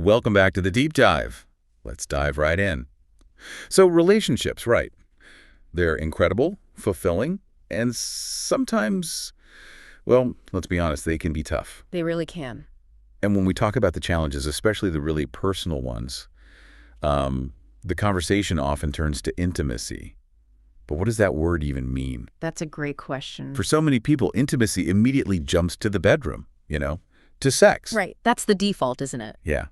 Welcome back to the Deep Dive. Let's dive right in. So relationships, right? They're incredible, fulfilling, and sometimes, well, let's be honest, they can be tough. They really can. And when we talk about the challenges, especially the really personal ones, the conversation often turns to intimacy. But what does that word even mean? That's a great question. For so many people, intimacy immediately jumps to the bedroom, to sex. Right. That's the default, isn't it? Yeah.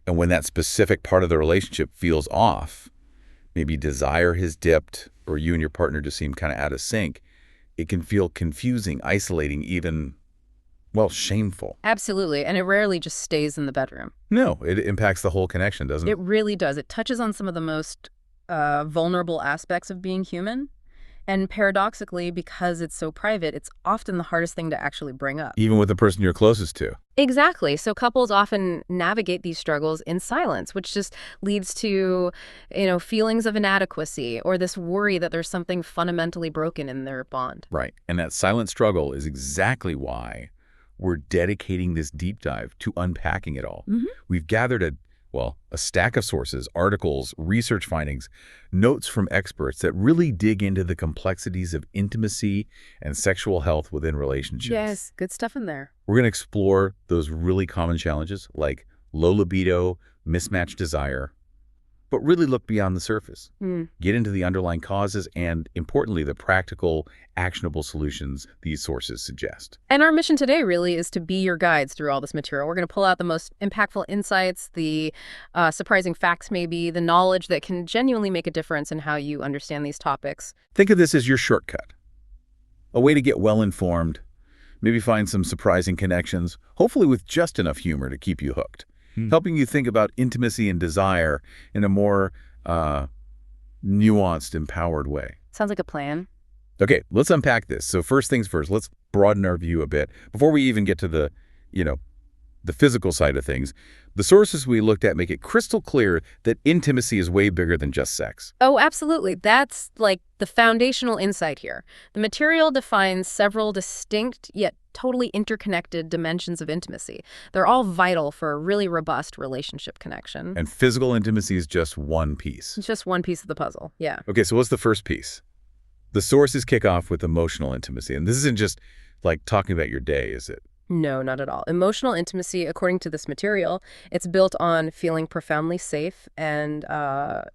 And when that specific part of the relationship feels off, maybe desire has dipped, or you and your partner just seem kind of out of sync, it can feel confusing, isolating, even, well, shameful. Absolutely. And it rarely just stays in the bedroom. No, it impacts the whole connection, doesn't it? It really does. It touches on some of the most vulnerable aspects of being human. And paradoxically, because it's so private, it's often the hardest thing to actually bring up. Even with the person you're closest to. Exactly. So couples often navigate these struggles in silence, which just leads to, feelings of inadequacy or this worry that there's something fundamentally broken in their bond. Right. And that silent struggle is exactly why we're dedicating this deep dive to unpacking it all. Mm-hmm. We've gathered a stack of sources, articles, research findings, notes from experts that really dig into the complexities of intimacy and sexual health within relationships. Yes, good stuff in there. We're going to explore those really common challenges like low libido, mismatched desire, but really look beyond the surface. Get into the underlying causes and, importantly, the practical, actionable solutions these sources suggest. And our mission today really is to be your guides through all this material. We're going to pull out the most impactful insights, the surprising facts maybe, the knowledge that can genuinely make a difference in how you understand these topics. Think of this as your shortcut, a way to get well-informed, maybe find some surprising connections, hopefully with just enough humor to keep you hooked. Helping you think about intimacy and desire in a more nuanced, empowered way. Sounds like a plan. Okay, let's unpack this. So first things first, let's broaden our view a bit. Before we even get to the physical side of things, the sources we looked at make it crystal clear that intimacy is way bigger than just sex. Oh, absolutely. That's like the foundational insight here. The material defines several distinct yet totally interconnected dimensions of intimacy. They're all vital for a really robust relationship connection. And physical intimacy is just one piece. It's just one piece of the puzzle, yeah. Okay, so what's the first piece? The sources kick off with emotional intimacy. And this isn't just like talking about your day, is it? No, not at all. Emotional intimacy, according to this material, it's built on feeling profoundly safe and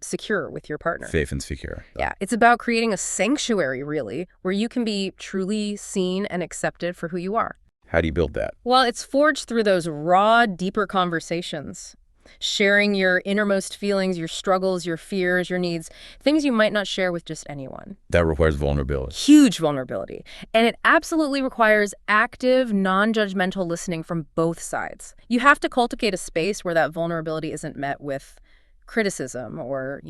secure with your partner. Safe and secure. Yeah, it's about creating a sanctuary, really, where you can be truly seen and accepted for who you are. How do you build that? Well, it's forged through those raw, deeper conversations. Sharing your innermost feelings, your struggles, your fears, your needs, things you might not share with just anyone. That requires vulnerability. Huge vulnerability. And it absolutely requires active, non-judgmental listening from both sides. You have to cultivate a space where that vulnerability isn't met with criticism or,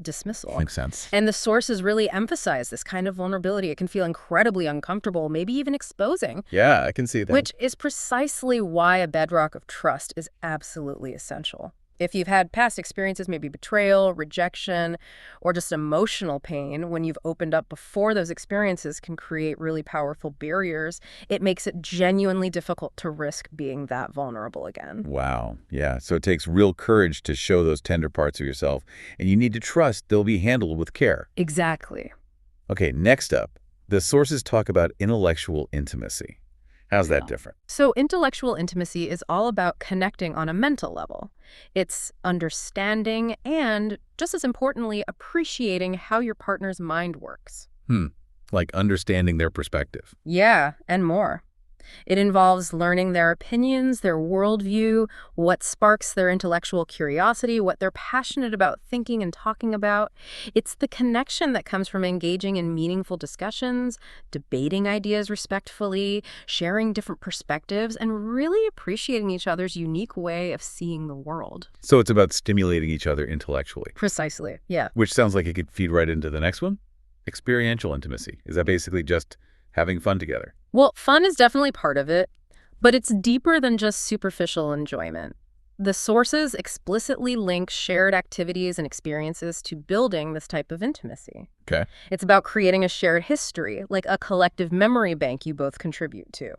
dismissal. Makes sense. And the sources really emphasize this kind of vulnerability. It can feel incredibly uncomfortable, maybe even exposing. Yeah, I can see that. Which is precisely why a bedrock of trust is absolutely essential. If you've had past experiences, maybe betrayal, rejection, or just emotional pain, when you've opened up before those experiences can create really powerful barriers, it makes it genuinely difficult to risk being that vulnerable again. Wow. Yeah. So it takes real courage to show those tender parts of yourself, and you need to trust they'll be handled with care. Exactly. Okay, next up, the sources talk about intellectual intimacy. How's that different? So intellectual intimacy is all about connecting on a mental level. It's understanding and, just as importantly, appreciating how your partner's mind works. Like understanding their perspective. Yeah, and more. It involves learning their opinions, their worldview, what sparks their intellectual curiosity, what they're passionate about thinking and talking about. It's the connection that comes from engaging in meaningful discussions, debating ideas respectfully, sharing different perspectives, and really appreciating each other's unique way of seeing the world. So it's about stimulating each other intellectually. Precisely, yeah. Which sounds like it could feed right into the next one. Experiential intimacy. Is that basically just having fun together? Well, fun is definitely part of it, but it's deeper than just superficial enjoyment. The sources explicitly link shared activities and experiences to building this type of intimacy. Okay. It's about creating a shared history, like a collective memory bank you both contribute to.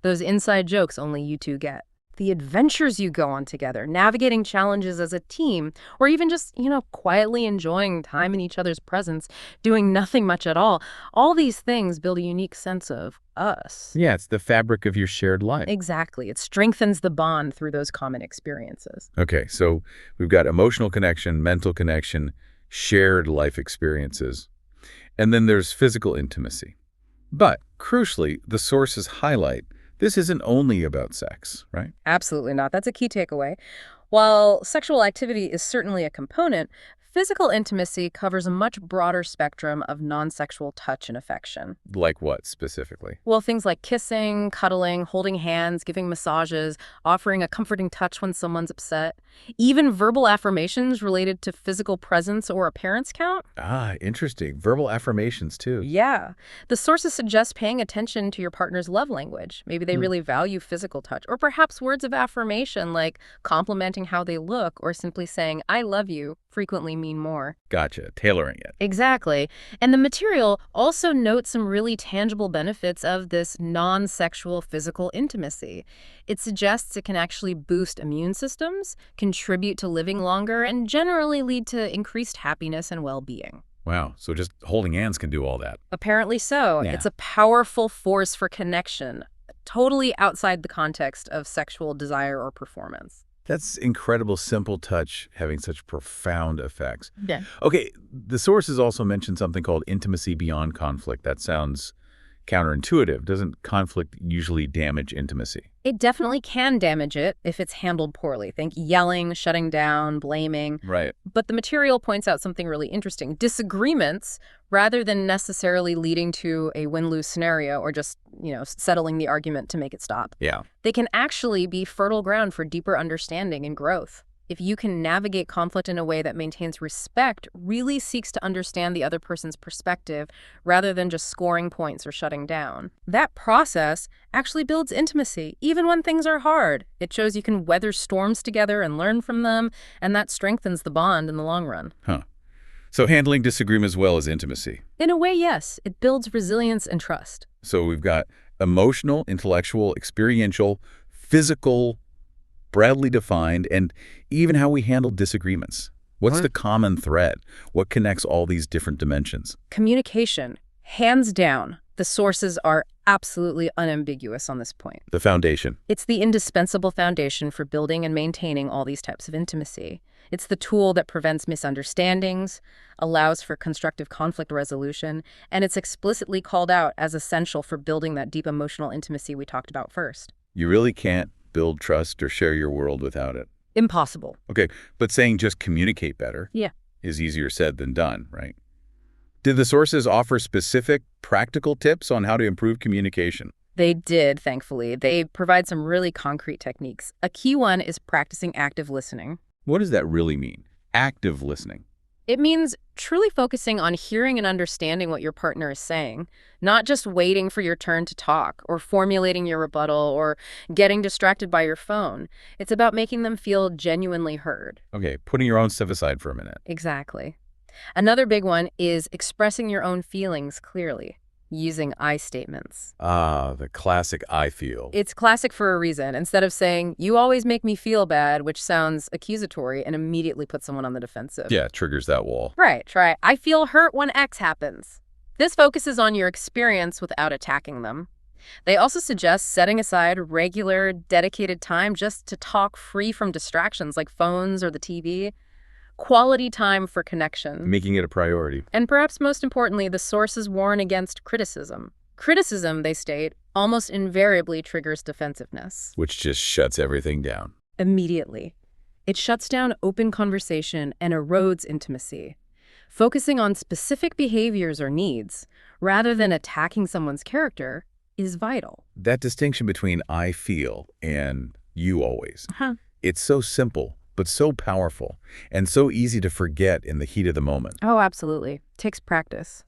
Those inside jokes only you two get. the adventures you go on together, navigating challenges as a team, or even just, quietly enjoying time in each other's presence, doing nothing much at all. All these things build a unique sense of us. Yeah, it's the fabric of your shared life. Exactly. It strengthens the bond through those common experiences. Okay, so we've got emotional connection, mental connection, shared life experiences, and then there's physical intimacy. But, crucially, the sources highlight this isn't only about sex, right? Absolutely not. That's a key takeaway. While sexual activity is certainly a component, physical intimacy covers a much broader spectrum of non-sexual touch and affection. Like what, specifically? Well, things like kissing, cuddling, holding hands, giving massages, offering a comforting touch when someone's upset. Even verbal affirmations related to physical presence or appearance count. Ah, interesting. Verbal affirmations, too. Yeah. The sources suggest paying attention to your partner's love language. Maybe they really value physical touch, or perhaps words of affirmation like complimenting how they look or simply saying, "I love you," frequently mean more. Gotcha. Tailoring it. Exactly. And the material also notes some really tangible benefits of this non-sexual physical intimacy. It suggests it can actually boost immune systems, contribute to living longer, and generally lead to increased happiness and well-being. Wow, so just holding hands can do all that. Apparently so. Yeah. It's a powerful force for connection, totally outside the context of sexual desire or performance. That's incredible, simple touch having such profound effects. Yeah. Okay, the sources also mention something called intimacy beyond conflict. That sounds counterintuitive. Doesn't conflict usually damage intimacy? It definitely can damage it if it's handled poorly. Think yelling, shutting down, blaming. Right. But the material points out something really interesting. Disagreements, rather than necessarily leading to a win-lose scenario or just, settling the argument to make it stop, Yeah. they can actually be fertile ground for deeper understanding and growth. If you can navigate conflict in a way that maintains respect, really seeks to understand the other person's perspective rather than just scoring points or shutting down. That process actually builds intimacy, even when things are hard. It shows you can weather storms together and learn from them, and that strengthens the bond in the long run. Huh. So handling disagreement as well as intimacy. In a way, yes. It builds resilience and trust. So we've got emotional, intellectual, experiential, physical, broadly defined, and even how we handle disagreements. What's the common thread? What connects all these different dimensions? Communication, hands down. The sources are absolutely unambiguous on this point. The foundation. It's the indispensable foundation for building and maintaining all these types of intimacy. It's the tool that prevents misunderstandings, allows for constructive conflict resolution, and it's explicitly called out as essential for building that deep emotional intimacy we talked about first. You really can't build trust or share your world without it. Impossible. Okay, but saying just communicate better Yeah. is easier said than done, right? Did the sources offer specific, practical tips on how to improve communication? They did, thankfully. They provide some really concrete techniques. A key one is practicing active listening. What does that really mean? Active listening. It means truly focusing on hearing and understanding what your partner is saying, not just waiting for your turn to talk or formulating your rebuttal or getting distracted by your phone. It's about making them feel genuinely heard. Okay, putting your own stuff aside for a minute. Exactly. Another big one is expressing your own feelings clearly, using I statements. Ah, the classic I feel. It's classic for a reason. Instead of saying, "You always make me feel bad," which sounds accusatory and immediately puts someone on the defensive. Yeah, triggers that wall. Right, try, "I feel hurt when X happens." This focuses on your experience without attacking them. They also suggest setting aside regular, dedicated time just to talk free from distractions like phones or the TV. Quality time for connection. Making it a priority. And perhaps most importantly, the sources warn against criticism. Criticism, they state, almost invariably triggers defensiveness. Which just shuts everything down. Immediately. It shuts down open conversation and erodes intimacy. Focusing on specific behaviors or needs, rather than attacking someone's character, is vital. That distinction between I feel and you always. It's so simple, but so powerful and so easy to forget in the heat of the moment. Oh, absolutely. Takes practice.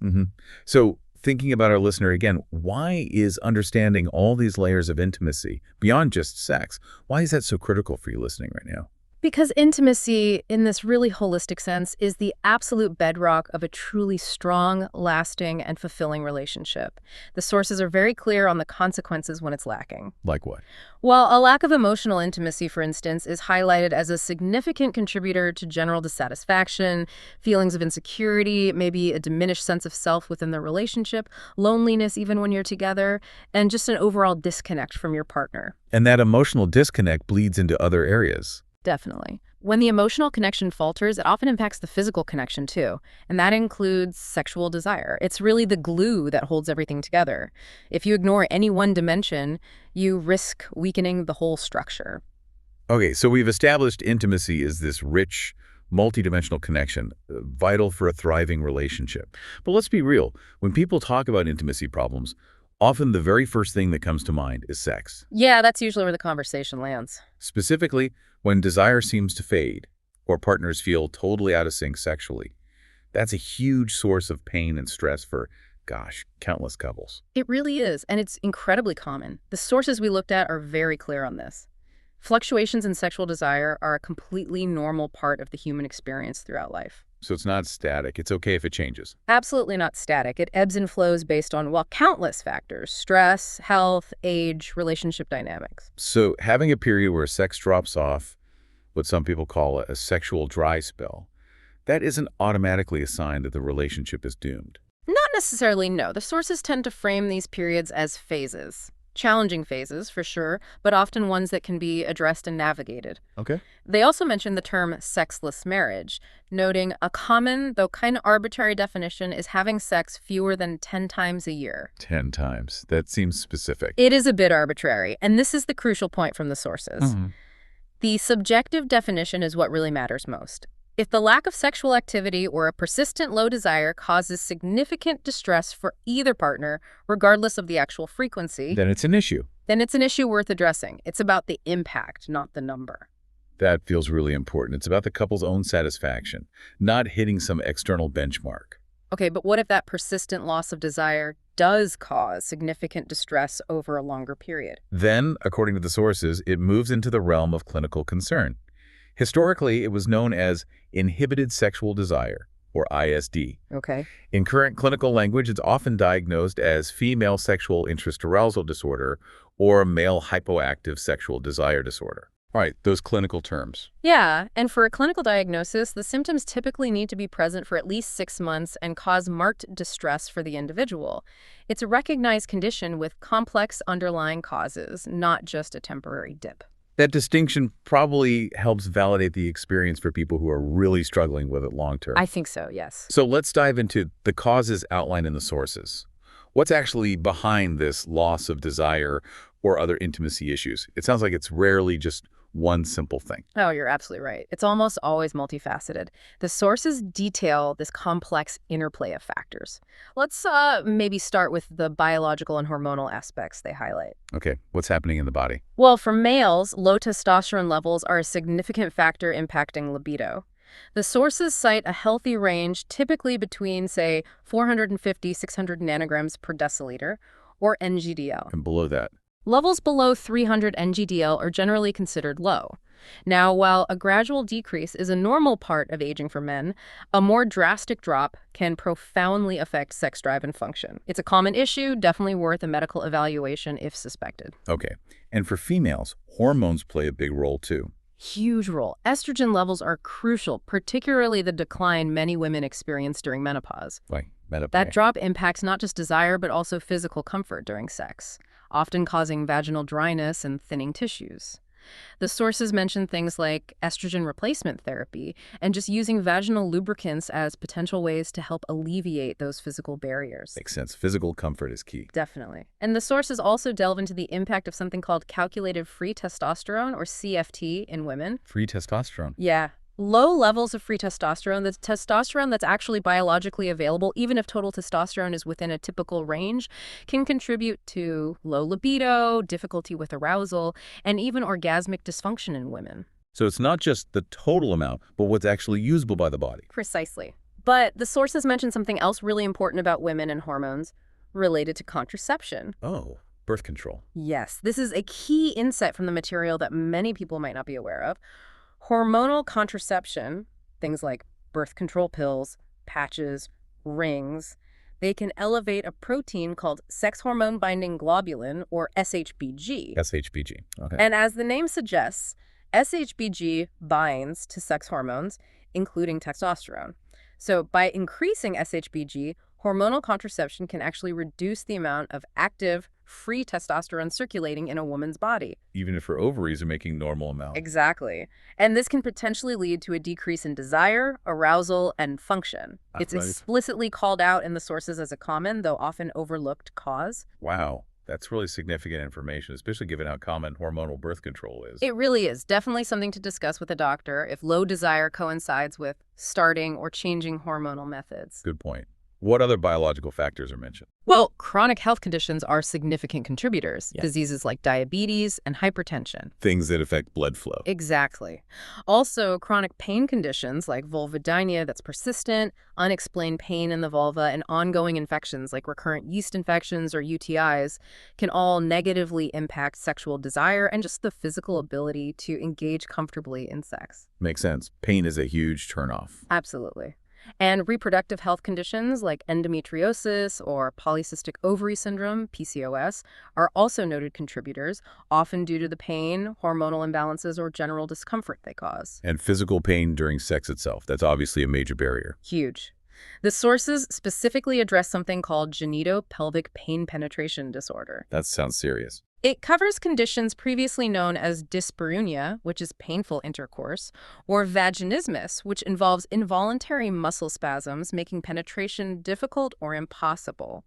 So thinking about our listener again, why is understanding all these layers of intimacy beyond just sex, why is that so critical for you listening right now? Because intimacy, in this really holistic sense, is the absolute bedrock of a truly strong, lasting, and fulfilling relationship. The sources are very clear on the consequences when it's lacking. Like what? While a lack of emotional intimacy, for instance, is highlighted as a significant contributor to general dissatisfaction, feelings of insecurity, maybe a diminished sense of self within the relationship, loneliness even when you're together, and just an overall disconnect from your partner. And that emotional disconnect bleeds into other areas. Definitely. When the emotional connection falters, it often impacts the physical connection too, and that includes sexual desire. It's really the glue that holds everything together. If you ignore any one dimension, you risk weakening the whole structure. Okay, so we've established intimacy is this rich, multidimensional connection, vital for a thriving relationship. But let's be real. When people talk about intimacy problems, often the very first thing that comes to mind is sex. Yeah, that's usually where the conversation lands. Specifically, when desire seems to fade or partners feel totally out of sync sexually. That's a huge source of pain and stress for, gosh, countless couples. It really is, and it's incredibly common. The sources we looked at are very clear on this. Fluctuations in sexual desire are a completely normal part of the human experience throughout life. So it's not static. It's okay if it changes. Absolutely not static. It ebbs and flows based on, well, countless factors: stress, health, age, relationship dynamics. So having a period where sex drops off, what some people call a sexual dry spell, that isn't automatically a sign that the relationship is doomed. Not necessarily, no. The sources tend to frame these periods as phases. Challenging phases, for sure, but often ones that can be addressed and navigated. Okay. They also mention the term sexless marriage, noting a common, though kind of arbitrary definition is having sex fewer than 10 times a year. 10 times. That seems specific. It is a bit arbitrary, and this is the crucial point from the sources. The subjective definition is what really matters most. If the lack of sexual activity or a persistent low desire causes significant distress for either partner, regardless of the actual frequency, Then it's an issue. then it's an issue worth addressing. It's about the impact, not the number. That feels really important. It's about the couple's own satisfaction, not hitting some external benchmark. Okay, but what if that persistent loss of desire does cause significant distress over a longer period? Then, according to the sources, it moves into the realm of clinical concern. Historically, it was known as inhibited sexual desire, or ISD. Okay. In current clinical language, it's often diagnosed as female sexual interest arousal disorder or male hypoactive sexual desire disorder. All right, those clinical terms. Yeah, and for a clinical diagnosis, the symptoms typically need to be present for at least 6 months and cause marked distress for the individual. It's a recognized condition with complex underlying causes, not just a temporary dip. That distinction probably helps validate the experience for people who are really struggling with it long term. I think so, yes. So let's dive into the causes outlined in the sources. What's actually behind this loss of desire or other intimacy issues? It sounds like it's rarely just one simple thing. Oh, you're absolutely right. It's almost always multifaceted. The sources detail this complex interplay of factors. Let's maybe start with the biological and hormonal aspects they highlight. Okay, what's happening in the body? Well, for males, low testosterone levels are a significant factor impacting libido. The sources cite a healthy range, typically between, say, 450-600 nanograms per deciliter, or NGDL. And below that? Levels below 300 NGDL are generally considered low. Now, while a gradual decrease is a normal part of aging for men, a more drastic drop can profoundly affect sex drive and function. It's a common issue, definitely worth a medical evaluation if suspected. Okay, and for females, hormones play a big role too. Huge role. Estrogen levels are crucial, particularly the decline many women experience during menopause. Like menopause. That drop impacts not just desire, but also physical comfort during sex, often causing vaginal dryness and thinning tissues. The sources mention things like estrogen replacement therapy and just using vaginal lubricants as potential ways to help alleviate those physical barriers. Makes sense. Physical comfort is key. Definitely. And the sources also delve into the impact of something called calculated free testosterone, or CFT, in women. Free testosterone. Yeah. Low levels of free testosterone, the testosterone that's actually biologically available, even if total testosterone is within a typical range, can contribute to low libido, difficulty with arousal, and even orgasmic dysfunction in women. So it's not just the total amount, but what's actually usable by the body. Precisely. But the sources mention something else really important about women and hormones related to contraception. Oh, birth control. Yes, this is a key insight from the material that many people might not be aware of. Hormonal contraception, things like birth control pills, patches, rings, they can elevate a protein called sex hormone binding globulin, or SHBG. SHBG. Okay. And as the name suggests, SHBG binds to sex hormones, including testosterone. So by increasing SHBG, hormonal contraception can actually reduce the amount of active, free testosterone circulating in a woman's body. Even if her ovaries are making normal amount. Exactly. And this can potentially lead to a decrease in desire, arousal, and function. It's Right. explicitly called out in the sources as a common, though often overlooked, cause. Wow. That's really significant information, especially given how common hormonal birth control is. It really is. Definitely something to discuss with a doctor if low desire coincides with starting or changing hormonal methods. Good point. What other biological factors are mentioned? Well, chronic health conditions are significant contributors. Yeah. Diseases like diabetes and hypertension. Things that affect blood flow. Exactly. Also, chronic pain conditions like vulvodynia that's persistent, unexplained pain in the vulva, and ongoing infections like recurrent yeast infections or UTIs can all negatively impact sexual desire and just the physical ability to engage comfortably in sex. Makes sense. Pain is a huge turnoff. Absolutely. And reproductive health conditions like endometriosis or polycystic ovary syndrome, PCOS, are also noted contributors, often due to the pain, hormonal imbalances, or general discomfort they cause. And physical pain during sex itself. That's obviously a major barrier. Huge. The sources specifically address something called genitopelvic pain penetration disorder. That sounds serious. It covers conditions previously known as dyspareunia, which is painful intercourse, or vaginismus, which involves involuntary muscle spasms, making penetration difficult or impossible.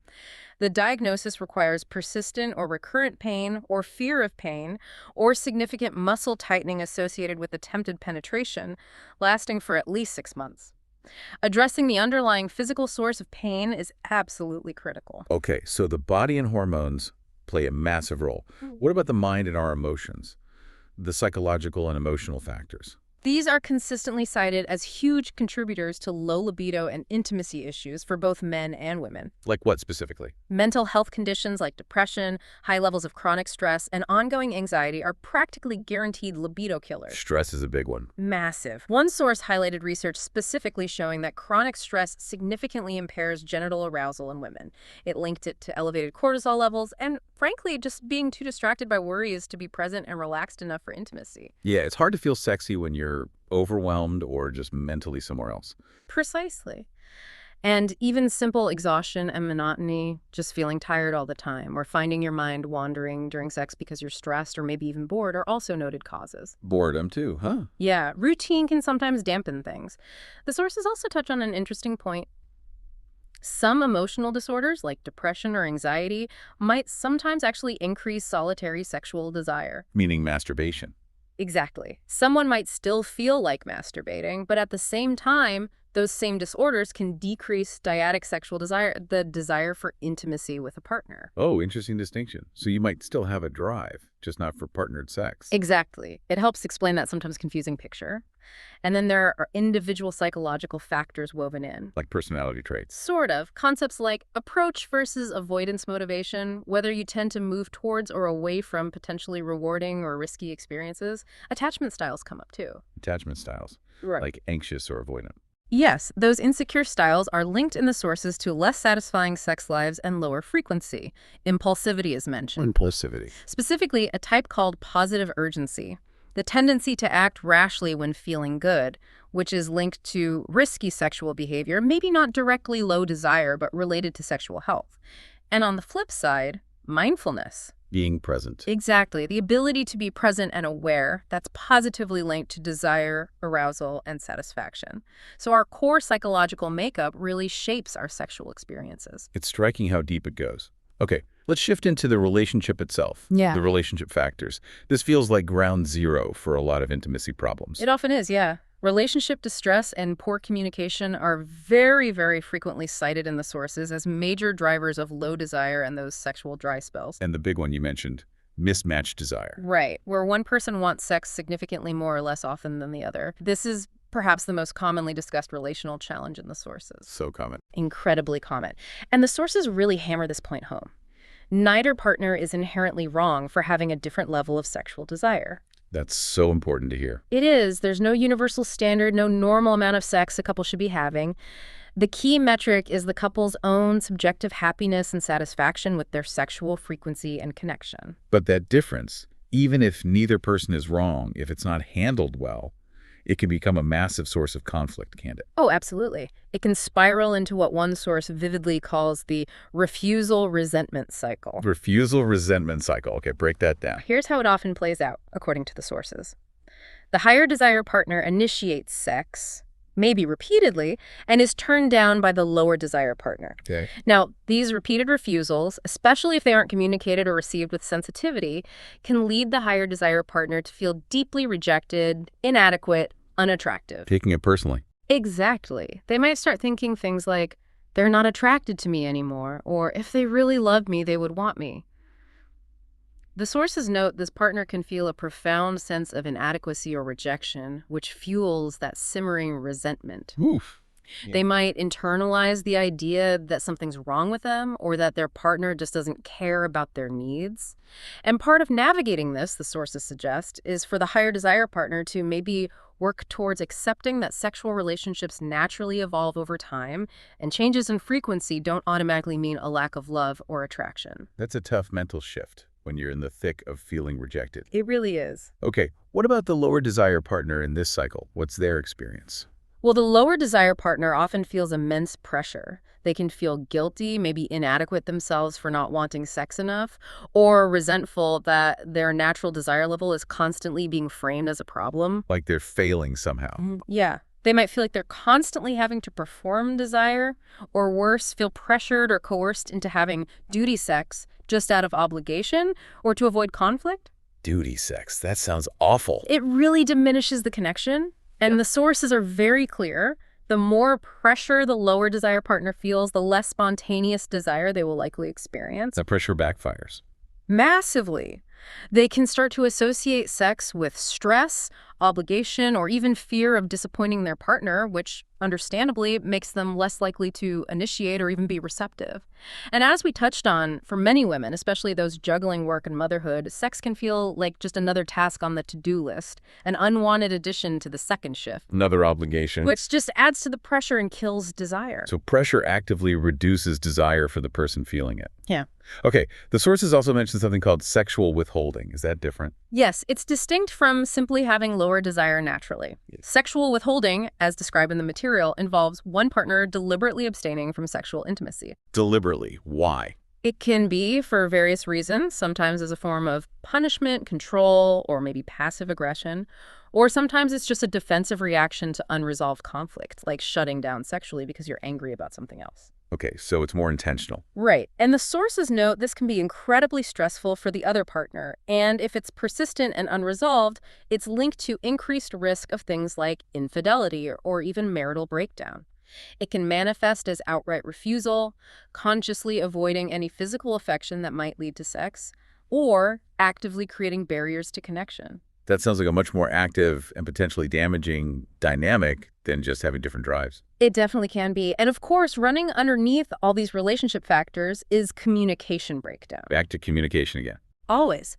The diagnosis requires persistent or recurrent pain or fear of pain or significant muscle tightening associated with attempted penetration, lasting for at least 6 months. Addressing the underlying physical source of pain is absolutely critical. Okay, so the body and hormones play a massive role. What about the mind and our emotions? The psychological and emotional factors? These are consistently cited as huge contributors to low libido and intimacy issues for both men and women. Like what specifically? Mental health conditions like depression, high levels of chronic stress, and ongoing anxiety are practically guaranteed libido killers. Stress is a big one. Massive. One source highlighted research specifically showing that chronic stress significantly impairs genital arousal in women. It linked it to elevated cortisol levels and, frankly, just being too distracted by worries to be present and relaxed enough for intimacy. Yeah, it's hard to feel sexy when you're overwhelmed or just mentally somewhere else. Precisely. And even simple exhaustion and monotony, just feeling tired all the time, or finding your mind wandering during sex because you're stressed or maybe even bored are also noted causes. Boredom too, huh? Yeah, routine can sometimes dampen things. The sources also touch on an interesting point. Some emotional disorders, like depression or anxiety, might sometimes actually increase solitary sexual desire. Meaning masturbation. Exactly. Someone might still feel like masturbating, but at the same time, those same disorders can decrease dyadic sexual desire, the desire for intimacy with a partner. Oh, interesting distinction. So you might still have a drive, just not for partnered sex. Exactly. It helps explain that sometimes confusing picture. And then there are individual psychological factors woven in. Like personality traits. Sort of. Concepts like approach versus avoidance motivation, whether you tend to move towards or away from potentially rewarding or risky experiences. Attachment styles come up too. Attachment styles. Right. Like anxious or avoidant. Yes, those insecure styles are linked in the sources to less satisfying sex lives and lower frequency. Impulsivity is mentioned. Impulsivity. Specifically, a type called positive urgency, the tendency to act rashly when feeling good, which is linked to risky sexual behavior, maybe not directly low desire, but related to sexual health. And on the flip side, mindfulness. Being present. Exactly. The ability to be present and aware, that's positively linked to desire, arousal, and satisfaction. So our core psychological makeup really shapes our sexual experiences. It's striking how deep it goes. Okay, let's shift into the relationship itself. Yeah. The relationship factors. This feels like ground zero for a lot of intimacy problems. It often is, yeah. Relationship distress and poor communication are very, very frequently cited in the sources as major drivers of low desire and those sexual dry spells. And the big one you mentioned, mismatched desire. Right, where one person wants sex significantly more or less often than the other. This is perhaps the most commonly discussed relational challenge in the sources. So common. Incredibly common. And the sources really hammer this point home. Neither partner is inherently wrong for having a different level of sexual desire. That's so important to hear. It is. There's no universal standard, no normal amount of sex a couple should be having. The key metric is the couple's own subjective happiness and satisfaction with their sexual frequency and connection. But that difference, even if neither person is wrong, if it's not handled well, it can become a massive source of conflict, can't it? Oh, absolutely. It can spiral into what one source vividly calls the refusal-resentment cycle. Refusal-resentment cycle. Okay, break that down. Here's how it often plays out, according to the sources. The higher desire partner initiates sex, maybe repeatedly, and is turned down by the lower desire partner. Okay. Now, these repeated refusals, especially if they aren't communicated or received with sensitivity, can lead the higher desire partner to feel deeply rejected, inadequate, unattractive. Taking it personally. Exactly. They might start thinking things like, they're not attracted to me anymore, or if they really love me, they would want me. The sources note this partner can feel a profound sense of inadequacy or rejection, which fuels that simmering resentment. Oof. Yeah. They might internalize the idea that something's wrong with them or that their partner just doesn't care about their needs. And part of navigating this, the sources suggest, is for the higher desire partner to maybe work towards accepting that sexual relationships naturally evolve over time, and changes in frequency don't automatically mean a lack of love or attraction. That's a tough mental shift when you're in the thick of feeling rejected. It really is. Okay, what about the lower desire partner in this cycle? What's their experience? Well, the lower desire partner often feels immense pressure. They can feel guilty, maybe inadequate themselves for not wanting sex enough, or resentful that their natural desire level is constantly being framed as a problem. Like they're failing somehow. Yeah. They might feel like they're constantly having to perform desire, or worse, feel pressured or coerced into having duty sex just out of obligation or to avoid conflict. Duty sex, that sounds awful. It really diminishes the connection. And the sources are very clear. The more pressure the lower desire partner feels, the less spontaneous desire they will likely experience. That pressure backfires. Massively. They can start to associate sex with stress, obligation, or even fear of disappointing their partner, which understandably makes them less likely to initiate or even be receptive. And as we touched on, for many women, especially those juggling work and motherhood, sex can feel like just another task on the to-do list, an unwanted addition to the second shift. Another obligation. Which just adds to the pressure and kills desire. So pressure actively reduces desire for the person feeling it. Yeah. Okay, the sources also mention something called sexual withholding. Is that different? Yes, it's distinct from simply having lower desire naturally. Yes. Sexual withholding, as described in the material, involves one partner deliberately abstaining from sexual intimacy. Deliberately. Why? It can be for various reasons, sometimes as a form of punishment, control, or maybe passive aggression. Or sometimes it's just a defensive reaction to unresolved conflict, like shutting down sexually because you're angry about something else. Okay, so it's more intentional. Right. And the sources note this can be incredibly stressful for the other partner. And if it's persistent and unresolved, it's linked to increased risk of things like infidelity or even marital breakdown. It can manifest as outright refusal, consciously avoiding any physical affection that might lead to sex, or actively creating barriers to connection. That sounds like a much more active and potentially damaging dynamic than just having different drives. It definitely can be. And of course, running underneath all these relationship factors is communication breakdown. Back to communication again. Always.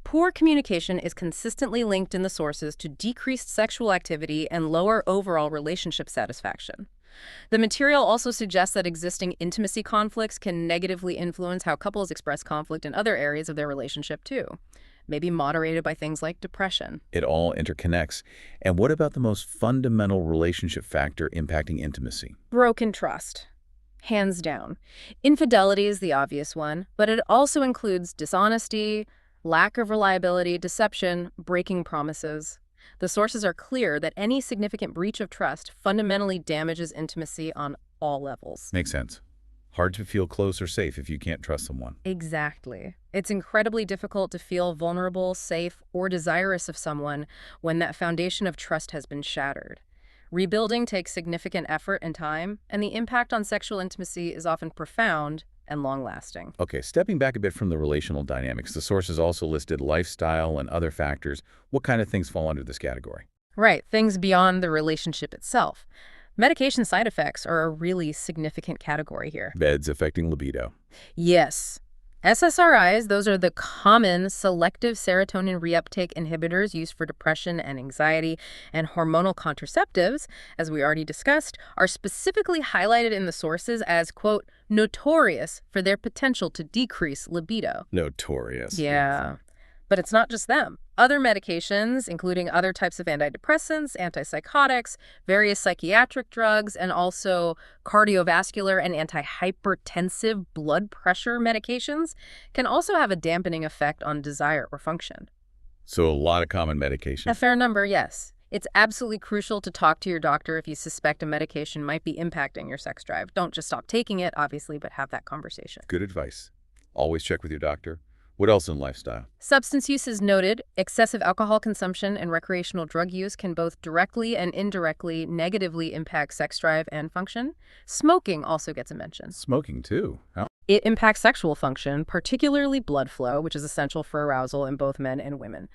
Poor communication is consistently linked in the sources to decreased sexual activity and lower overall relationship satisfaction. The material also suggests that existing intimacy conflicts can negatively influence how couples express conflict in other areas of their relationship too, maybe moderated by things like depression. It all interconnects. And what about the most fundamental relationship factor impacting intimacy? Broken trust. Hands down. Infidelity is the obvious one, but it also includes dishonesty, lack of reliability, deception, breaking promises. The sources are clear that any significant breach of trust fundamentally damages intimacy on all levels. Makes sense. Hard to feel close or safe if you can't trust someone. Exactly. It's incredibly difficult to feel vulnerable, safe, or desirous of someone when that foundation of trust has been shattered. Rebuilding takes significant effort and time, and the impact on sexual intimacy is often profound and long-lasting. Okay, stepping back a bit from the relational dynamics, the sources also listed lifestyle and other factors. What kind of things fall under this category? Right, things beyond the relationship itself. Medication side effects are a really significant category here. Meds affecting libido. Yes. SSRIs, those are the common selective serotonin reuptake inhibitors used for depression and anxiety, and hormonal contraceptives, as we already discussed, are specifically highlighted in the sources as, quote, notorious for their potential to decrease libido. Notorious. Yeah. But it's not just them. Other medications, including other types of antidepressants, antipsychotics, various psychiatric drugs, and also cardiovascular and antihypertensive blood pressure medications, can also have a dampening effect on desire or function. So a lot of common A medication. fair number, yes. It's absolutely crucial to talk to your doctor if you suspect a medication might be impacting your sex drive. Don't just stop taking it, obviously, but have that conversation. Good advice. Always check with your doctor. What else in lifestyle? Substance use is noted. Excessive alcohol consumption and recreational drug use can both directly and indirectly negatively impact sex drive and function. Smoking also gets a mention. Smoking, too. How? It impacts sexual function, particularly blood flow, which is essential for arousal in both men and women.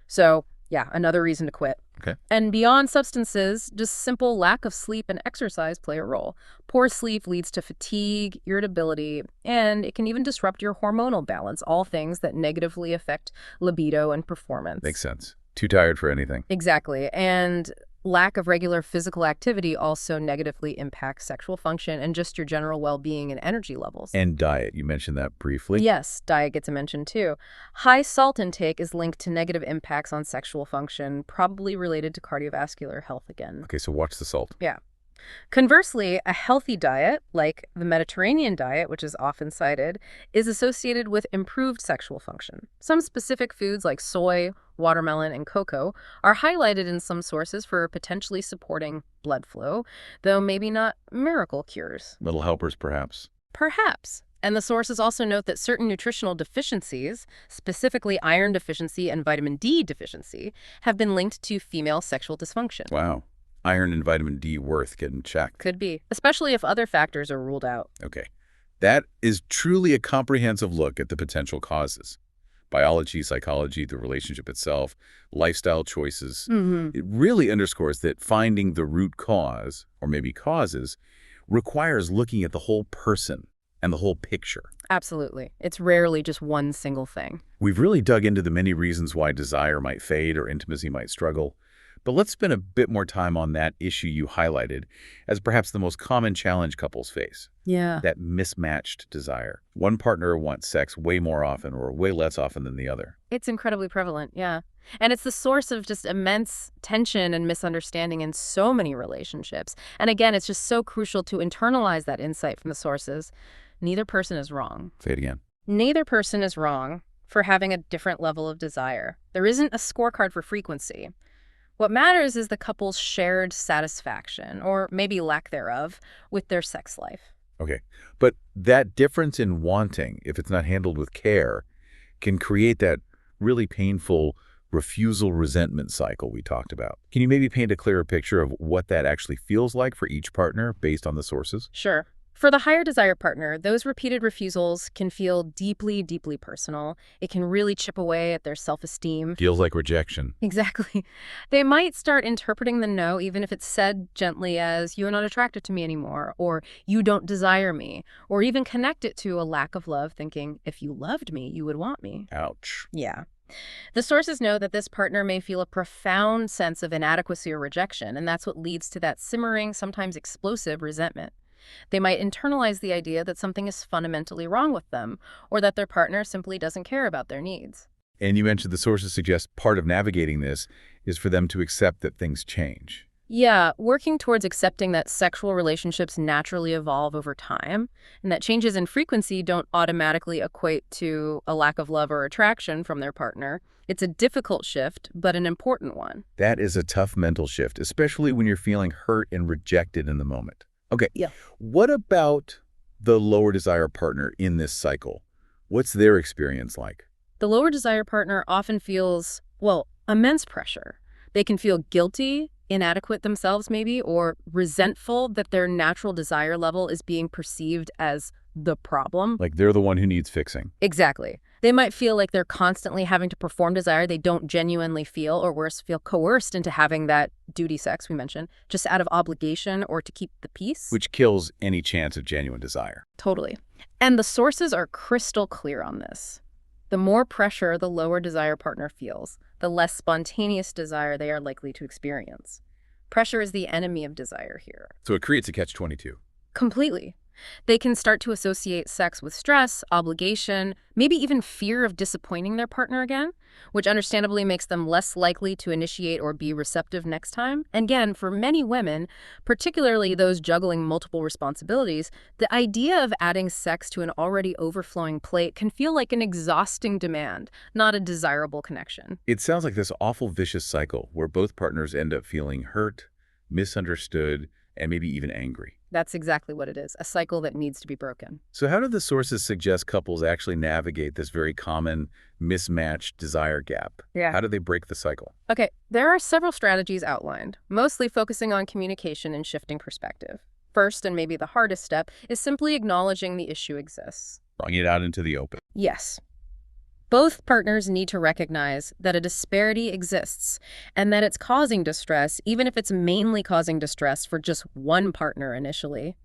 So, yeah, another reason to quit. Okay. And beyond substances, just simple lack of sleep and exercise play a role. Poor sleep leads to fatigue, irritability, and it can even disrupt your hormonal balance, all things that negatively affect libido and performance. Makes sense. Too tired for anything. Exactly. And lack of regular physical activity also negatively impacts sexual function and just your general well-being and energy levels. And diet. You mentioned that briefly. Yes, diet gets a mention too. High salt intake is linked to negative impacts on sexual function, probably related to cardiovascular health again. Okay, so watch the salt. Yeah. Conversely, a healthy diet, like the Mediterranean diet, which is often cited, is associated with improved sexual function. Some specific foods like soy, watermelon, and cocoa are highlighted in some sources for potentially supporting blood flow, though maybe not miracle cures. Little helpers, perhaps. Perhaps. And the sources also note that certain nutritional deficiencies, specifically iron deficiency and vitamin D deficiency, have been linked to female sexual dysfunction. Wow. Iron and vitamin D worth getting checked. Could be, especially if other factors are ruled out. Okay. That is truly a comprehensive look at the potential causes. Biology, psychology, the relationship itself, lifestyle choices. It really underscores that finding the root cause, or maybe causes, requires looking at the whole person and the whole picture. Absolutely. It's rarely just one single thing. We've really dug into the many reasons why desire might fade or intimacy might struggle. But let's spend a bit more time on that issue you highlighted as perhaps the most common challenge couples face. Yeah. That mismatched desire. One partner wants sex way more often or way less often than the other. It's incredibly prevalent, yeah. And it's the source of just immense tension and misunderstanding in so many relationships. And again, it's just so crucial to internalize that insight from the sources. Neither person is wrong. Say it again. Neither person is wrong for having a different level of desire. There isn't a scorecard for frequency. What matters is the couple's shared satisfaction, or maybe lack thereof, with their sex life. Okay. But that difference in wanting, if it's not handled with care, can create that really painful refusal-resentment cycle we talked about. Can you maybe paint a clearer picture of what that actually feels like for each partner based on the sources? Sure. For the higher desire partner, those repeated refusals can feel deeply, deeply personal. It can really chip away at their self-esteem. Feels like rejection. Exactly. They might start interpreting the no, even if it's said gently as, "You're not attracted to me anymore," or "You don't desire me," or even connect it to a lack of love, thinking, "If you loved me, you would want me." Ouch. Yeah. The sources know that this partner may feel a profound sense of inadequacy or rejection, and that's what leads to that simmering, sometimes explosive resentment. They might internalize the idea that something is fundamentally wrong with them, or that their partner simply doesn't care about their needs. And you mentioned the sources suggest part of navigating this is for them to accept that things change. Yeah, working towards accepting that sexual relationships naturally evolve over time, and that changes in frequency don't automatically equate to a lack of love or attraction from their partner. It's a difficult shift, but an important one. That is a tough mental shift, especially when you're feeling hurt and rejected in the moment. Okay. Yeah. What about the lower desire partner in this cycle? What's their experience like? The lower desire partner often feels, well, immense pressure. They can feel guilty, inadequate themselves maybe, or resentful that their natural desire level is being perceived as the problem. Like they're the one who needs fixing. Exactly. They might feel like they're constantly having to perform desire they don't genuinely feel, or worse, feel coerced into having that duty sex we mentioned, just out of obligation or to keep the peace. Which kills any chance of genuine desire. Totally. And the sources are crystal clear on this. The more pressure the lower desire partner feels, the less spontaneous desire they are likely to experience. Pressure is the enemy of desire here. So it creates a catch-22. Completely. They can start to associate sex with stress, obligation, maybe even fear of disappointing their partner again, which understandably makes them less likely to initiate or be receptive next time. And again, for many women, particularly those juggling multiple responsibilities, the idea of adding sex to an already overflowing plate can feel like an exhausting demand, not a desirable connection. It sounds like this awful vicious cycle where both partners end up feeling hurt, misunderstood, and maybe even angry. That's exactly what it is, a cycle that needs to be broken. So how do the sources suggest couples actually navigate this very common mismatched desire gap? Yeah. How do they break the cycle? Okay, there are several strategies outlined, mostly focusing on communication and shifting perspective. First, and maybe the hardest step, is simply acknowledging the issue exists. Bring it out into the open. Yes. Both partners need to recognize that a disparity exists and that it's causing distress, even if it's mainly causing distress for just one partner initially.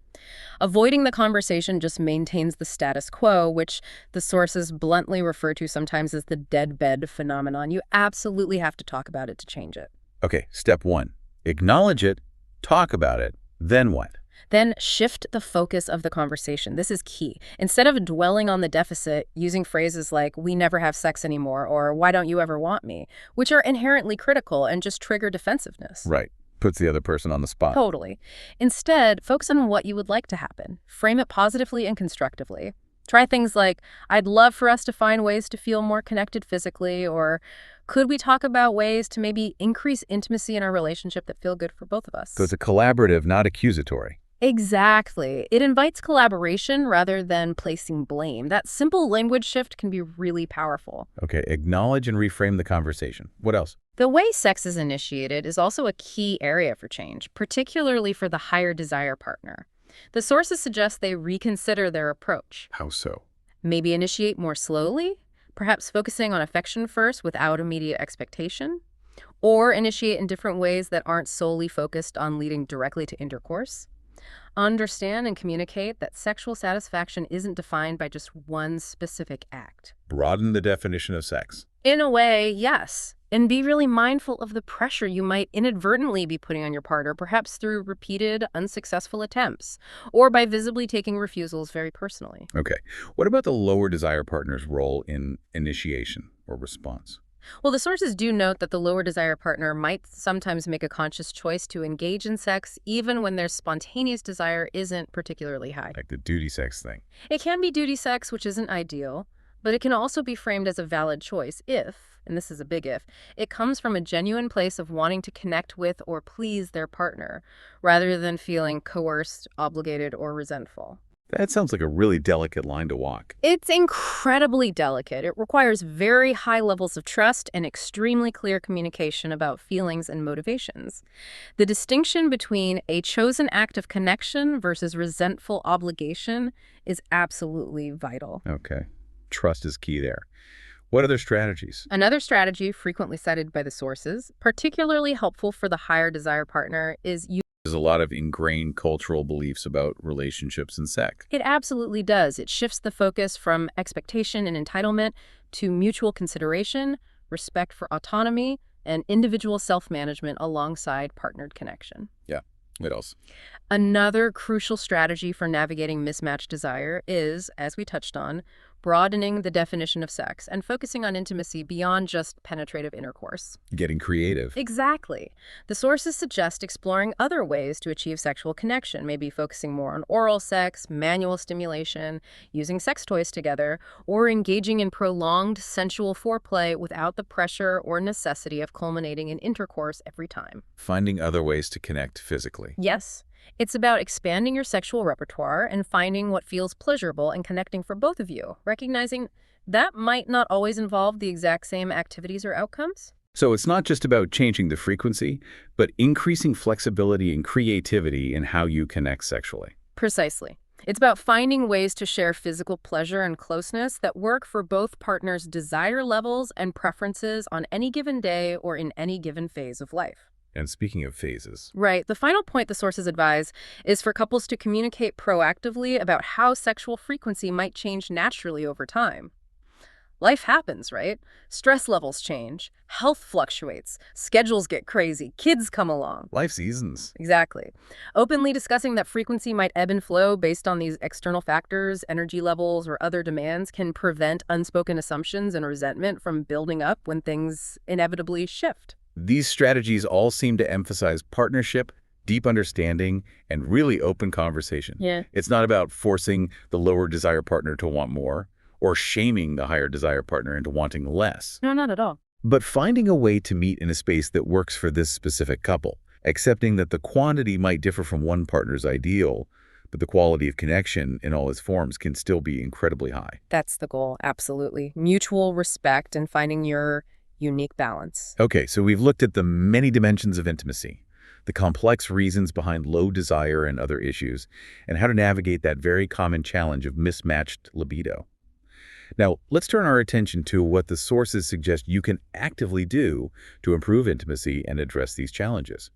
Avoiding the conversation just maintains the status quo, which the sources bluntly refer to sometimes as the dead bed phenomenon. You absolutely have to talk about it to change it. Okay, step 1. Acknowledge it, talk about it, then what? Then shift the focus of the conversation. This is key. Instead of dwelling on the deficit, using phrases like, "we never have sex anymore," or "why don't you ever want me," which are inherently critical and just trigger defensiveness. Right. Puts the other person on the spot. Totally. Instead, focus on what you would like to happen. Frame it positively and constructively. Try things like, "I'd love for us to find ways to feel more connected physically," or "could we talk about ways to maybe increase intimacy in our relationship that feel good for both of us?" So it's a collaborative, not accusatory. Exactly. It invites collaboration rather than placing blame. That simple language shift can be really powerful. Okay, acknowledge and reframe the conversation. What else? The way sex is initiated is also a key area for change, particularly for the higher desire partner. The sources suggest they reconsider their approach. How so? Maybe initiate more slowly, perhaps focusing on affection first without immediate expectation, or initiate in different ways that aren't solely focused on leading directly to intercourse. Understand and communicate that sexual satisfaction isn't defined by just one specific act. Broaden the definition of sex. In a way, yes. And be really mindful of the pressure you might inadvertently be putting on your partner, perhaps through repeated, unsuccessful attempts, or by visibly taking refusals very personally. Okay. What about the lower desire partner's role in initiation or response? Well, the sources do note that the lower desire partner might sometimes make a conscious choice to engage in sex even when their spontaneous desire isn't particularly high. Like the duty sex thing. It can be duty sex, which isn't ideal, but it can also be framed as a valid choice if, and this is a big if, it comes from a genuine place of wanting to connect with or please their partner, rather than feeling coerced, obligated, or resentful. That sounds like a really delicate line to walk. It's incredibly delicate. It requires very high levels of trust and extremely clear communication about feelings and motivations. The distinction between a chosen act of connection versus resentful obligation is absolutely vital. Okay. Trust is key there. What other strategies? Another strategy frequently cited by the sources, particularly helpful for the higher desire partner, is There's a lot of ingrained cultural beliefs about relationships and sex. It absolutely does. It shifts the focus from expectation and entitlement to mutual consideration, respect for autonomy, and individual self-management alongside partnered connection. Yeah. What else? Another crucial strategy for navigating mismatched desire is, as we touched on, broadening the definition of sex and focusing on intimacy beyond just penetrative intercourse. Getting creative. Exactly. The sources suggest exploring other ways to achieve sexual connection, maybe focusing more on oral sex, manual stimulation, using sex toys together, or engaging in prolonged sensual foreplay without the pressure or necessity of culminating in intercourse every time. Finding other ways to connect physically. Yes. It's about expanding your sexual repertoire and finding what feels pleasurable and connecting for both of you, recognizing that might not always involve the exact same activities or outcomes. So it's not just about changing the frequency, but increasing flexibility and creativity in how you connect sexually. Precisely. It's about finding ways to share physical pleasure and closeness that work for both partners' desire levels and preferences on any given day or in any given phase of life. And speaking of phases, Right. The final point the sources advise is for couples to communicate proactively about how sexual frequency might change naturally over time. Life happens, right? Stress levels change, health fluctuates, schedules get crazy, kids come along. life seasons. Exactly. Openly discussing that frequency might ebb and flow based on these external factors, energy levels, or other demands can prevent unspoken assumptions and resentment from building up when things inevitably shift. These strategies all seem to emphasize partnership, deep understanding, and really open conversation. Yeah. It's not about forcing the lower desire partner to want more or shaming the higher desire partner into wanting less, No, not at all. but finding a way to meet in a space that works for this specific couple, accepting that the quantity might differ from one partner's ideal, but the quality of connection in all its forms can still be incredibly high. That's the goal, absolutely. Mutual respect and finding your unique balance. Okay, so we've looked at the many dimensions of intimacy, the complex reasons behind low desire and other issues, and how to navigate that very common challenge of mismatched libido. Now, let's turn our attention to what the sources suggest you can actively do to improve intimacy and address these challenges.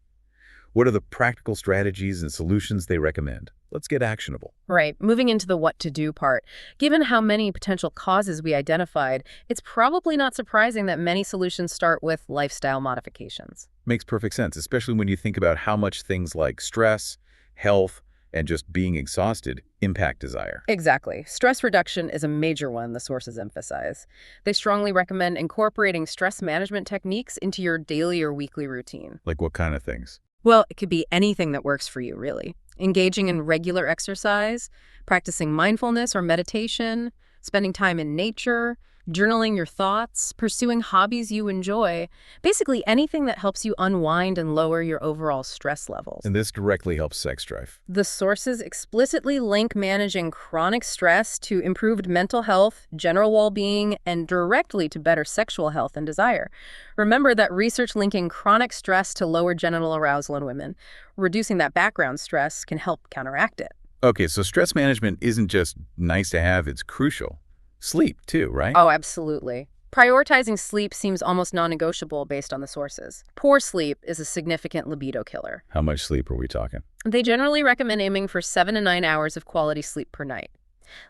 What are the practical strategies and solutions they recommend? Let's get actionable. Right. Moving into the what to do part. Given how many potential causes we identified, it's probably not surprising that many solutions start with lifestyle modifications. Makes perfect sense, especially when you think about how much things like stress, health, and just being exhausted impact desire. Exactly. Stress reduction is a major one the sources emphasize. They strongly recommend incorporating stress management techniques into your daily or weekly routine. Like what kind of things? Well, it could be anything that works for you, really. Engaging in regular exercise, practicing mindfulness or meditation, spending time in nature, journaling your thoughts, pursuing hobbies you enjoy, basically anything that helps you unwind and lower your overall stress levels. And this directly helps sex drive. The sources explicitly link managing chronic stress to improved mental health, general well-being, and directly to better sexual health and desire. Remember that research linking chronic stress to lower genital arousal in women. Reducing that background stress can help counteract it. Okay, so stress management isn't just nice to have, it's crucial. Sleep, too, right? Oh, absolutely. Prioritizing sleep seems almost non-negotiable based on the sources. Poor sleep is a significant libido killer. How much sleep are we talking? They generally recommend aiming for 7 to 9 hours of quality sleep per night.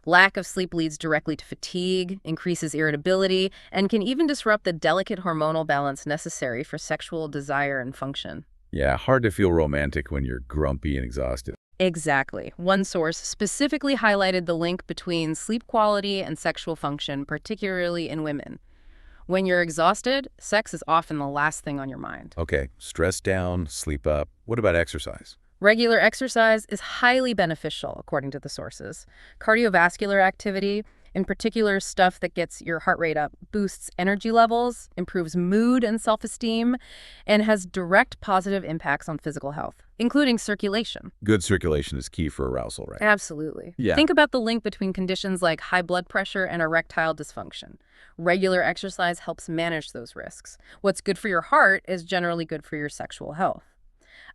Lack of sleep leads directly to fatigue, increases irritability, and can even disrupt the delicate hormonal balance necessary for sexual desire and function. Yeah, hard to feel romantic when you're grumpy and exhausted. Exactly. One source specifically highlighted the link between sleep quality and sexual function, particularly in women. When you're exhausted, sex is often the last thing on your mind. Okay, stress down, sleep up. What about exercise? Regular exercise is highly beneficial, according to the sources. Cardiovascular activity, in particular stuff that gets your heart rate up, boosts energy levels, improves mood and self-esteem, and has direct positive impacts on physical health, including circulation. Good circulation is key for arousal, right? Absolutely. Yeah. Think about the link between conditions like high blood pressure and erectile dysfunction. Regular exercise helps manage those risks. What's good for your heart is generally good for your sexual health.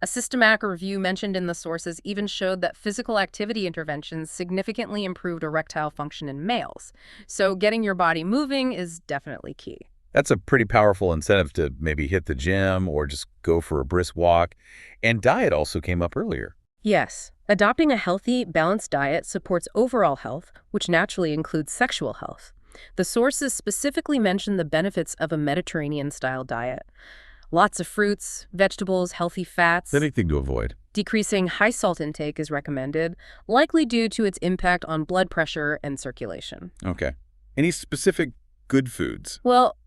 A systematic review mentioned in the sources even showed that physical activity interventions significantly improved erectile function in males. So getting your body moving is definitely key. That's a pretty powerful incentive to maybe hit the gym or just go for a brisk walk. And diet also came up earlier. Yes, adopting a healthy, balanced diet supports overall health, which naturally includes sexual health. The sources specifically mention the benefits of a Mediterranean-style diet. Lots of fruits, vegetables, healthy fats. Anything to avoid. Decreasing high salt intake is recommended, likely due to its impact on blood pressure and circulation. Okay. Any specific good foods? Well,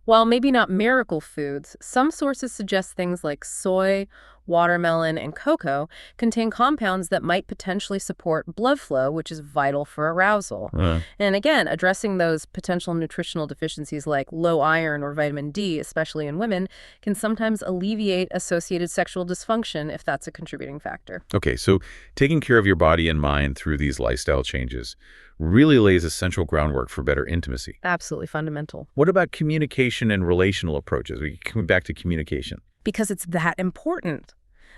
while maybe not miracle foods, some sources suggest things like soy, watermelon, and cocoa contain compounds that might potentially support blood flow, which is vital for arousal. And again, addressing those potential nutritional deficiencies like low iron or vitamin D, especially in women, can sometimes alleviate associated sexual dysfunction if that's a contributing factor. Okay, so taking care of your body and mind through these lifestyle changes really lays essential groundwork for better intimacy. Absolutely fundamental. What about communication and relational approaches? We come back to communication. Because it's that important.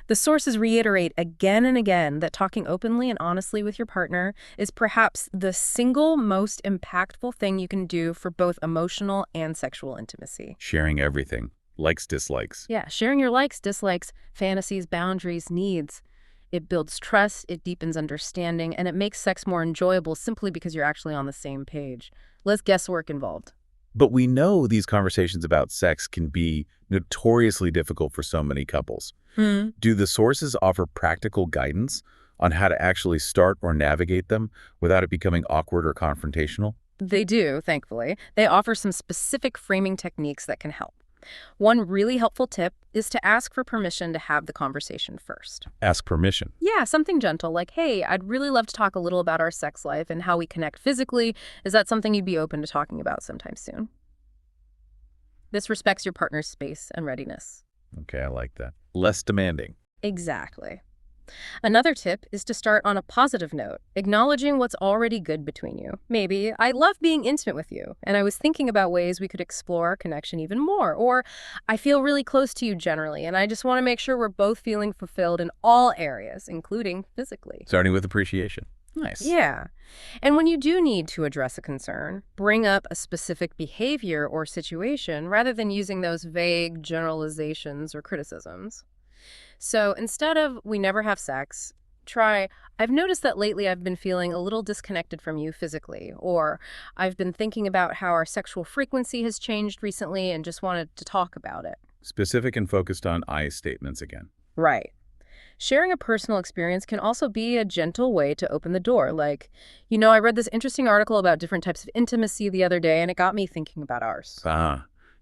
The sources reiterate again and again that talking openly and honestly with your partner is perhaps the single most impactful thing you can do for both emotional and sexual intimacy. Sharing everything. Likes, dislikes. Yeah, sharing your likes, dislikes, fantasies, boundaries, needs. It builds trust, it deepens understanding, and it makes sex more enjoyable simply because you're actually on the same page. Less guesswork involved. But we know these conversations about sex can be notoriously difficult for so many couples. Do the sources offer practical guidance on how to actually start or navigate them without it becoming awkward or confrontational? They do, thankfully. They offer some specific framing techniques that can help. One really helpful tip is to ask for permission to have the conversation first. Ask permission. Yeah, something gentle like, hey, I'd really love to talk a little about our sex life and how we connect physically. Is that something you'd be open to talking about sometime soon? This respects your partner's space and readiness. Okay, I like that. Less demanding. Exactly. Another tip is to start on a positive note, acknowledging what's already good between you. Maybe, I love being intimate with you, and I was thinking about ways we could explore our connection even more. Or, I feel really close to you generally, and I just want to make sure we're both feeling fulfilled in all areas, including physically. Starting with appreciation. Nice. Yeah. And when you do need to address a concern, bring up a specific behavior or situation rather than using those vague generalizations or criticisms. So instead of, we never have sex, try, I've noticed that lately I've been feeling a little disconnected from you physically, or I've been thinking about how our sexual frequency has changed recently and just wanted to talk about it. Specific and focused on I statements again. Right. Sharing a personal experience can also be a gentle way to open the door. Like, I read this interesting article about different types of intimacy the other day, and it got me thinking about ours.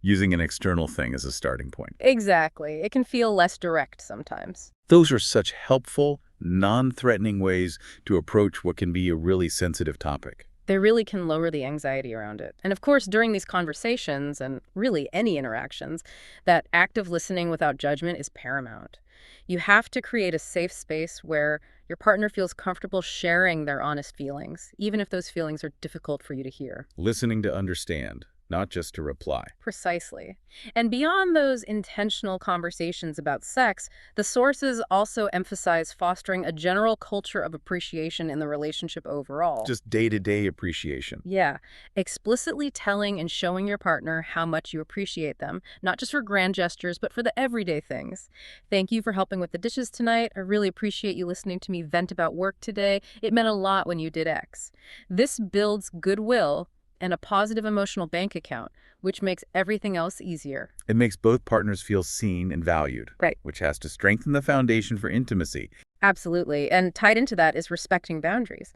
Using an external thing as a starting point. Exactly. It can feel less direct sometimes. Those are such helpful, non-threatening ways to approach what can be a really sensitive topic. They really can lower the anxiety around it. And of course, during these conversations, and really any interactions, that active listening without judgment is paramount. You have to create a safe space where your partner feels comfortable sharing their honest feelings, even if those feelings are difficult for you to hear. Listening to understand, not just to reply. Precisely. And beyond those intentional conversations about sex, the sources also emphasize fostering a general culture of appreciation in the relationship overall. Just day-to-day appreciation. Yeah. Explicitly telling and showing your partner how much you appreciate them, not just for grand gestures, but for the everyday things. Thank you for helping with the dishes tonight. I really appreciate you listening to me vent about work today. It meant a lot when you did X. This builds goodwill and a positive emotional bank account, which makes everything else easier. It makes both partners feel seen and valued. Right. Which has to strengthen the foundation for intimacy. Absolutely. And tied into that is respecting boundaries.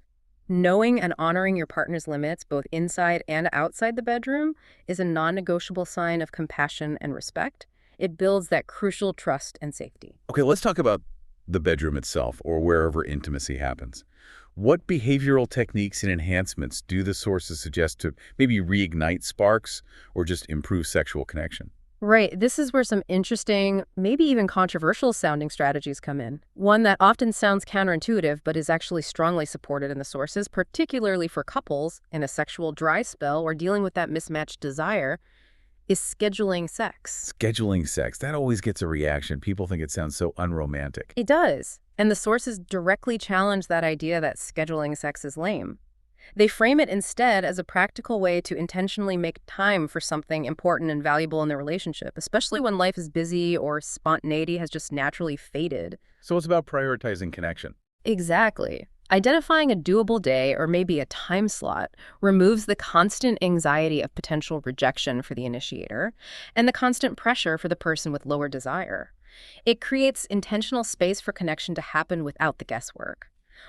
Knowing and honoring your partner's limits, both inside and outside the bedroom, is a non-negotiable sign of compassion and respect. It builds that crucial trust and safety. Okay, let's talk about the bedroom itself, or wherever intimacy happens. What behavioral techniques and enhancements do the sources suggest to maybe reignite sparks or just improve sexual connection? Right. This is where some interesting, maybe even controversial sounding strategies come in. One that often sounds counterintuitive, but is actually strongly supported in the sources, particularly for couples in a sexual dry spell or dealing with that mismatched desire, is scheduling sex. Scheduling sex. That always gets a reaction. People think it sounds so unromantic. It does. And the sources directly challenge that idea that scheduling sex is lame. They frame it instead as a practical way to intentionally make time for something important and valuable in the relationship, especially when life is busy or spontaneity has just naturally faded. So it's about prioritizing connection. Exactly. Identifying a doable day or maybe a time slot removes the constant anxiety of potential rejection for the initiator and the constant pressure for the person with lower desire. It creates intentional space for connection to happen without the guesswork.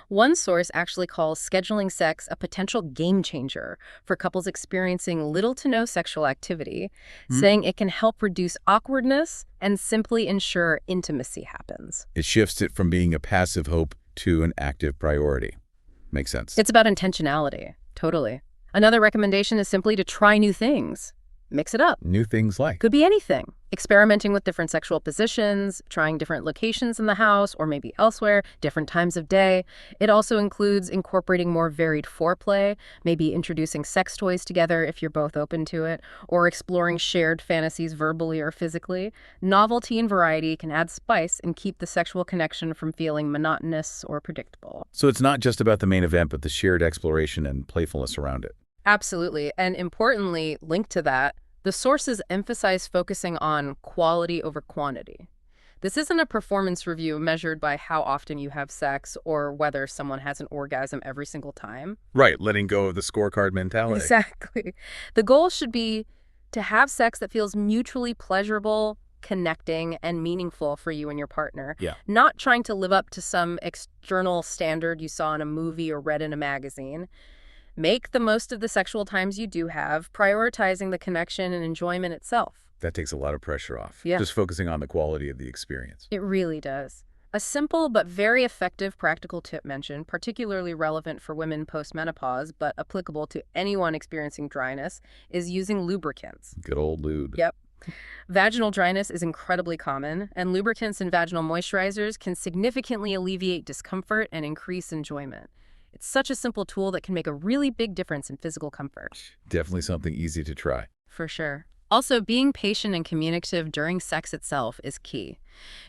One source actually calls scheduling sex a potential game changer for couples experiencing little to no sexual activity, saying it can help reduce awkwardness and simply ensure intimacy happens. It shifts it from being a passive hope to an active priority. Makes sense. It's about intentionality. Totally. Another recommendation is simply to try new things. Mix it up. New things like? Could be anything. Experimenting with different sexual positions, trying different locations in the house or maybe elsewhere, different times of day. It also includes incorporating more varied foreplay, maybe introducing sex toys together if you're both open to it, or exploring shared fantasies verbally or physically. Novelty and variety can add spice and keep the sexual connection from feeling monotonous or predictable. So it's not just about the main event, but the shared exploration and playfulness around it. Absolutely. And importantly, linked to that, The sources emphasize focusing on quality over quantity. This isn't a performance review measured by how often you have sex or whether someone has an orgasm every single time. Right, letting go of the scorecard mentality. Exactly. The goal should be to have sex that feels mutually pleasurable, connecting, and meaningful for you and your partner, Yeah. not trying to live up to some external standard you saw in a movie or read in a magazine. Make the most of the sexual times you do have, prioritizing the connection and enjoyment itself. That takes a lot of pressure off. Yeah. Just focusing on the quality of the experience. It really does. A simple but very effective practical tip mentioned, particularly relevant for women post-menopause, but applicable to anyone experiencing dryness, is using lubricants. Good old lube. Yep. Vaginal dryness is incredibly common, and lubricants and vaginal moisturizers can significantly alleviate discomfort and increase enjoyment. It's such a simple tool that can make a really big difference in physical comfort. Definitely something easy to try. For sure. Also, being patient and communicative during sex itself is key.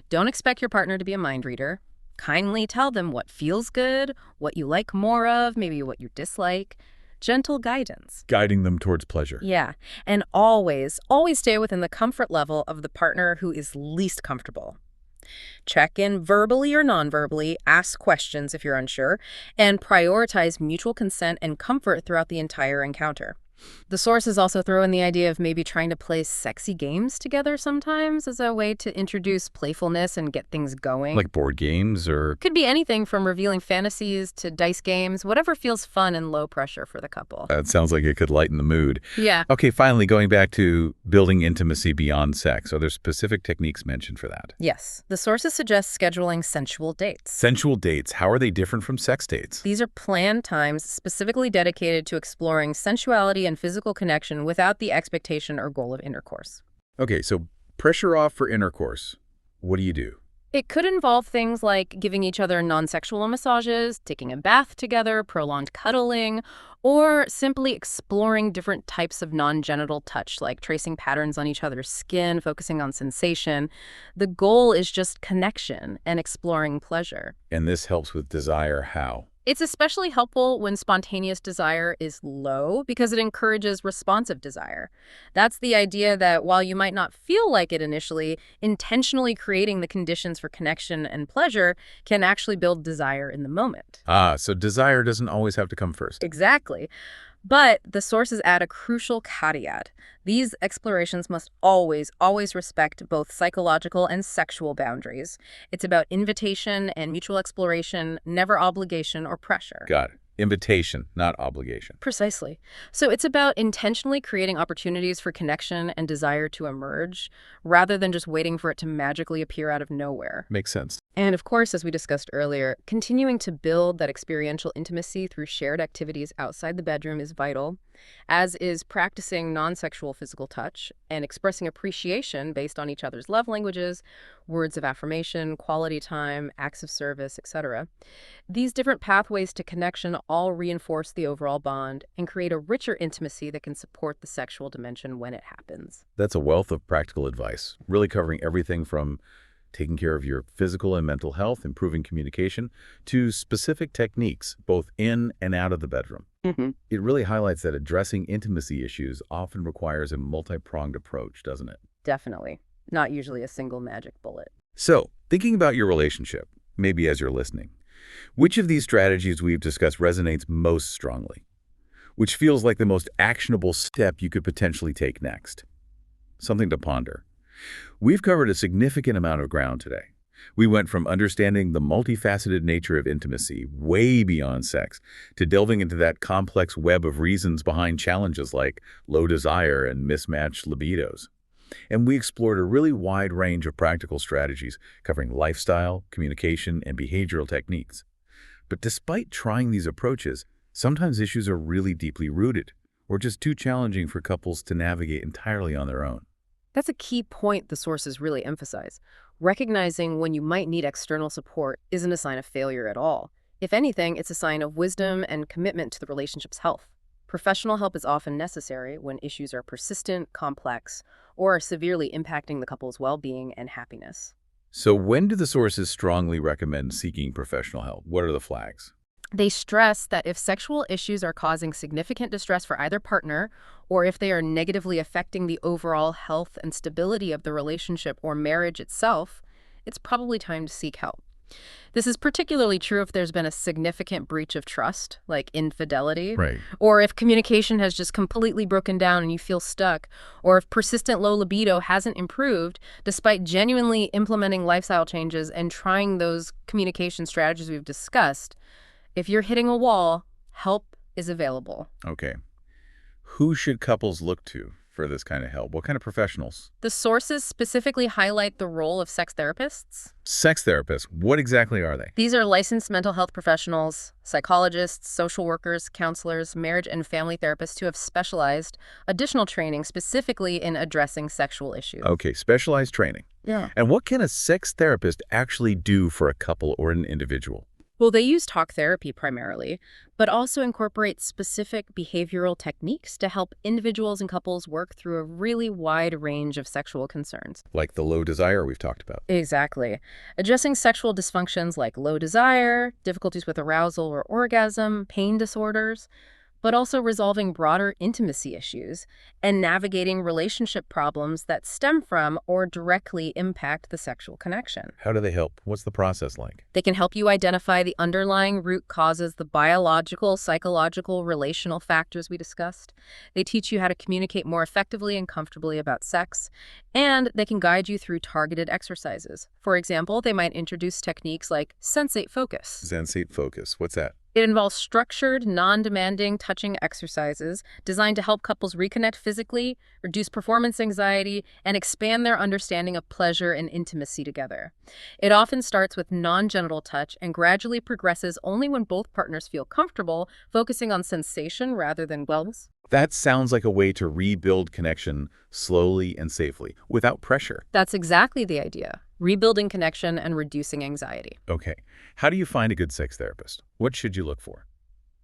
Don't expect your partner to be a mind reader. Kindly tell them what feels good, what you like more of, maybe what you dislike. Gentle guidance. Guiding them towards pleasure. Yeah. And always, always stay within the comfort level of the partner who is least comfortable. Check in verbally or non-verbally, ask questions if you're unsure, and prioritize mutual consent and comfort throughout the entire encounter. The sources also throw in the idea of maybe trying to play sexy games together sometimes as a way to introduce playfulness and get things going. Like board games or... Could be anything from revealing fantasies to dice games, whatever feels fun and low pressure for the couple. That sounds like it could lighten the mood. Yeah. Okay, finally, going back to building intimacy beyond sex. Are there specific techniques mentioned for that? Yes. The sources suggest scheduling sensual dates. Sensual dates, how are they different from sex dates? These are planned times specifically dedicated to exploring sensuality and physical connection without the expectation or goal of intercourse. Okay, so pressure off for intercourse. What do you do? It could involve things like giving each other non-sexual massages, taking a bath together, prolonged cuddling, or simply exploring different types of non-genital touch, like tracing patterns on each other's skin, focusing on sensation. The goal is just connection and exploring pleasure. And this helps with desire how? It's especially helpful when spontaneous desire is low because it encourages responsive desire. That's the idea that while you might not feel like it initially, intentionally creating the conditions for connection and pleasure can actually build desire in the moment. Ah, so desire doesn't always have to come first. Exactly. But the sources add a crucial caveat. These explorations must always, always respect both psychological and sexual boundaries. It's about invitation and mutual exploration, never obligation or pressure. Got it. Invitation, not obligation. Precisely. So it's about intentionally creating opportunities for connection and desire to emerge, rather than just waiting for it to magically appear out of nowhere. Makes sense. And of course, as we discussed earlier, continuing to build that experiential intimacy through shared activities outside the bedroom is vital, as is practicing non-sexual physical touch and expressing appreciation based on each other's love languages, words of affirmation, quality time, acts of service, etc. These different pathways to connection all reinforce the overall bond and create a richer intimacy that can support the sexual dimension when it happens. That's a wealth of practical advice, really covering everything from taking care of your physical and mental health, improving communication, to specific techniques, both in and out of the bedroom. It really highlights that addressing intimacy issues often requires a multi-pronged approach, doesn't it? Definitely. Not usually a single magic bullet. So, thinking about your relationship, maybe as you're listening, which of these strategies we've discussed resonates most strongly? Which feels like the most actionable step you could potentially take next? Something to ponder. We've covered a significant amount of ground today. We went from understanding the multifaceted nature of intimacy, way beyond sex, to delving into that complex web of reasons behind challenges like low desire and mismatched libidos. And we explored a really wide range of practical strategies covering lifestyle, communication, and behavioral techniques. But despite trying these approaches, sometimes issues are really deeply rooted, or just too challenging for couples to navigate entirely on their own. That's a key point the sources really emphasize. Recognizing when you might need external support isn't a sign of failure at all. If anything, it's a sign of wisdom and commitment to the relationship's health. Professional help is often necessary when issues are persistent, complex, or are severely impacting the couple's well-being and happiness. So when do the sources strongly recommend seeking professional help? What are the flags? They stress that if sexual issues are causing significant distress for either partner, or if they are negatively affecting the overall health and stability of the relationship or marriage itself, it's probably time to seek help. This is particularly true if there's been a significant breach of trust, like infidelity, Right. or if communication has just completely broken down and you feel stuck, or if persistent low libido hasn't improved despite genuinely implementing lifestyle changes and trying those communication strategies we've discussed. If you're hitting a wall, help is available. Okay. Who should couples look to for this kind of help? What kind of professionals? The sources specifically highlight the role of sex therapists. Sex therapists. What exactly are they? These are licensed mental health professionals, psychologists, social workers, counselors, marriage and family therapists who have specialized additional training specifically in addressing sexual issues. Okay, specialized training. Yeah. And what can a sex therapist actually do for a couple or an individual? Well, they use talk therapy primarily, but also incorporate specific behavioral techniques to help individuals and couples work through a really wide range of sexual concerns. Like the low desire we've talked about. Exactly. Addressing sexual dysfunctions like low desire, difficulties with arousal or orgasm, pain disorders, but also resolving broader intimacy issues and navigating relationship problems that stem from or directly impact the sexual connection. How do they help? What's the process like? They can help you identify the underlying root causes, the biological, psychological, relational factors we discussed. They teach you how to communicate more effectively and comfortably about sex, and they can guide you through targeted exercises. For example, they might introduce techniques like sensate focus. Sensate focus. What's that? It involves structured, non-demanding touching exercises designed to help couples reconnect physically, reduce performance anxiety, and expand their understanding of pleasure and intimacy together. It often starts with non-genital touch and gradually progresses only when both partners feel comfortable, focusing on sensation rather than wellness. That sounds like a way to rebuild connection slowly and safely, without pressure. That's exactly the idea. Rebuilding connection and reducing anxiety. Okay. How do you find a good sex therapist? What should you look for?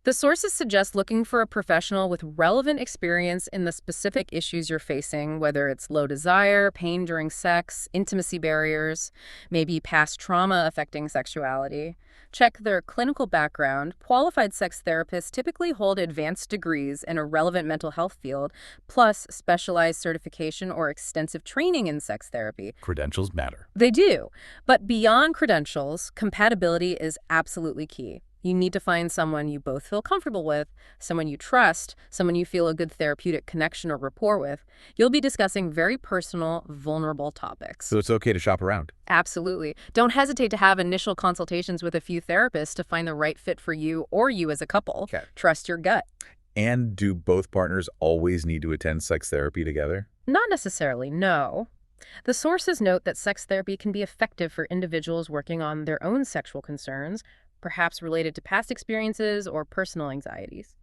The sources suggest looking for a professional with relevant experience in the specific issues you're facing, whether it's low desire, pain during sex, intimacy barriers, maybe past trauma affecting sexuality. Check their clinical background. Qualified sex therapists typically hold advanced degrees in a relevant mental health field, plus specialized certification or extensive training in sex therapy. Credentials matter. They do, but beyond credentials, compatibility is absolutely key. You need to find someone you both feel comfortable with, someone you trust, someone you feel a good therapeutic connection or rapport with. You'll be discussing very personal, vulnerable topics. So it's okay to shop around. Absolutely. Don't hesitate to have initial consultations with a few therapists to find the right fit for you or you as a couple. Okay. Trust your gut. And do both partners always need to attend sex therapy together? Not necessarily, no. The sources note that sex therapy can be effective for individuals working on their own sexual concerns, perhaps related to past experiences or personal anxieties.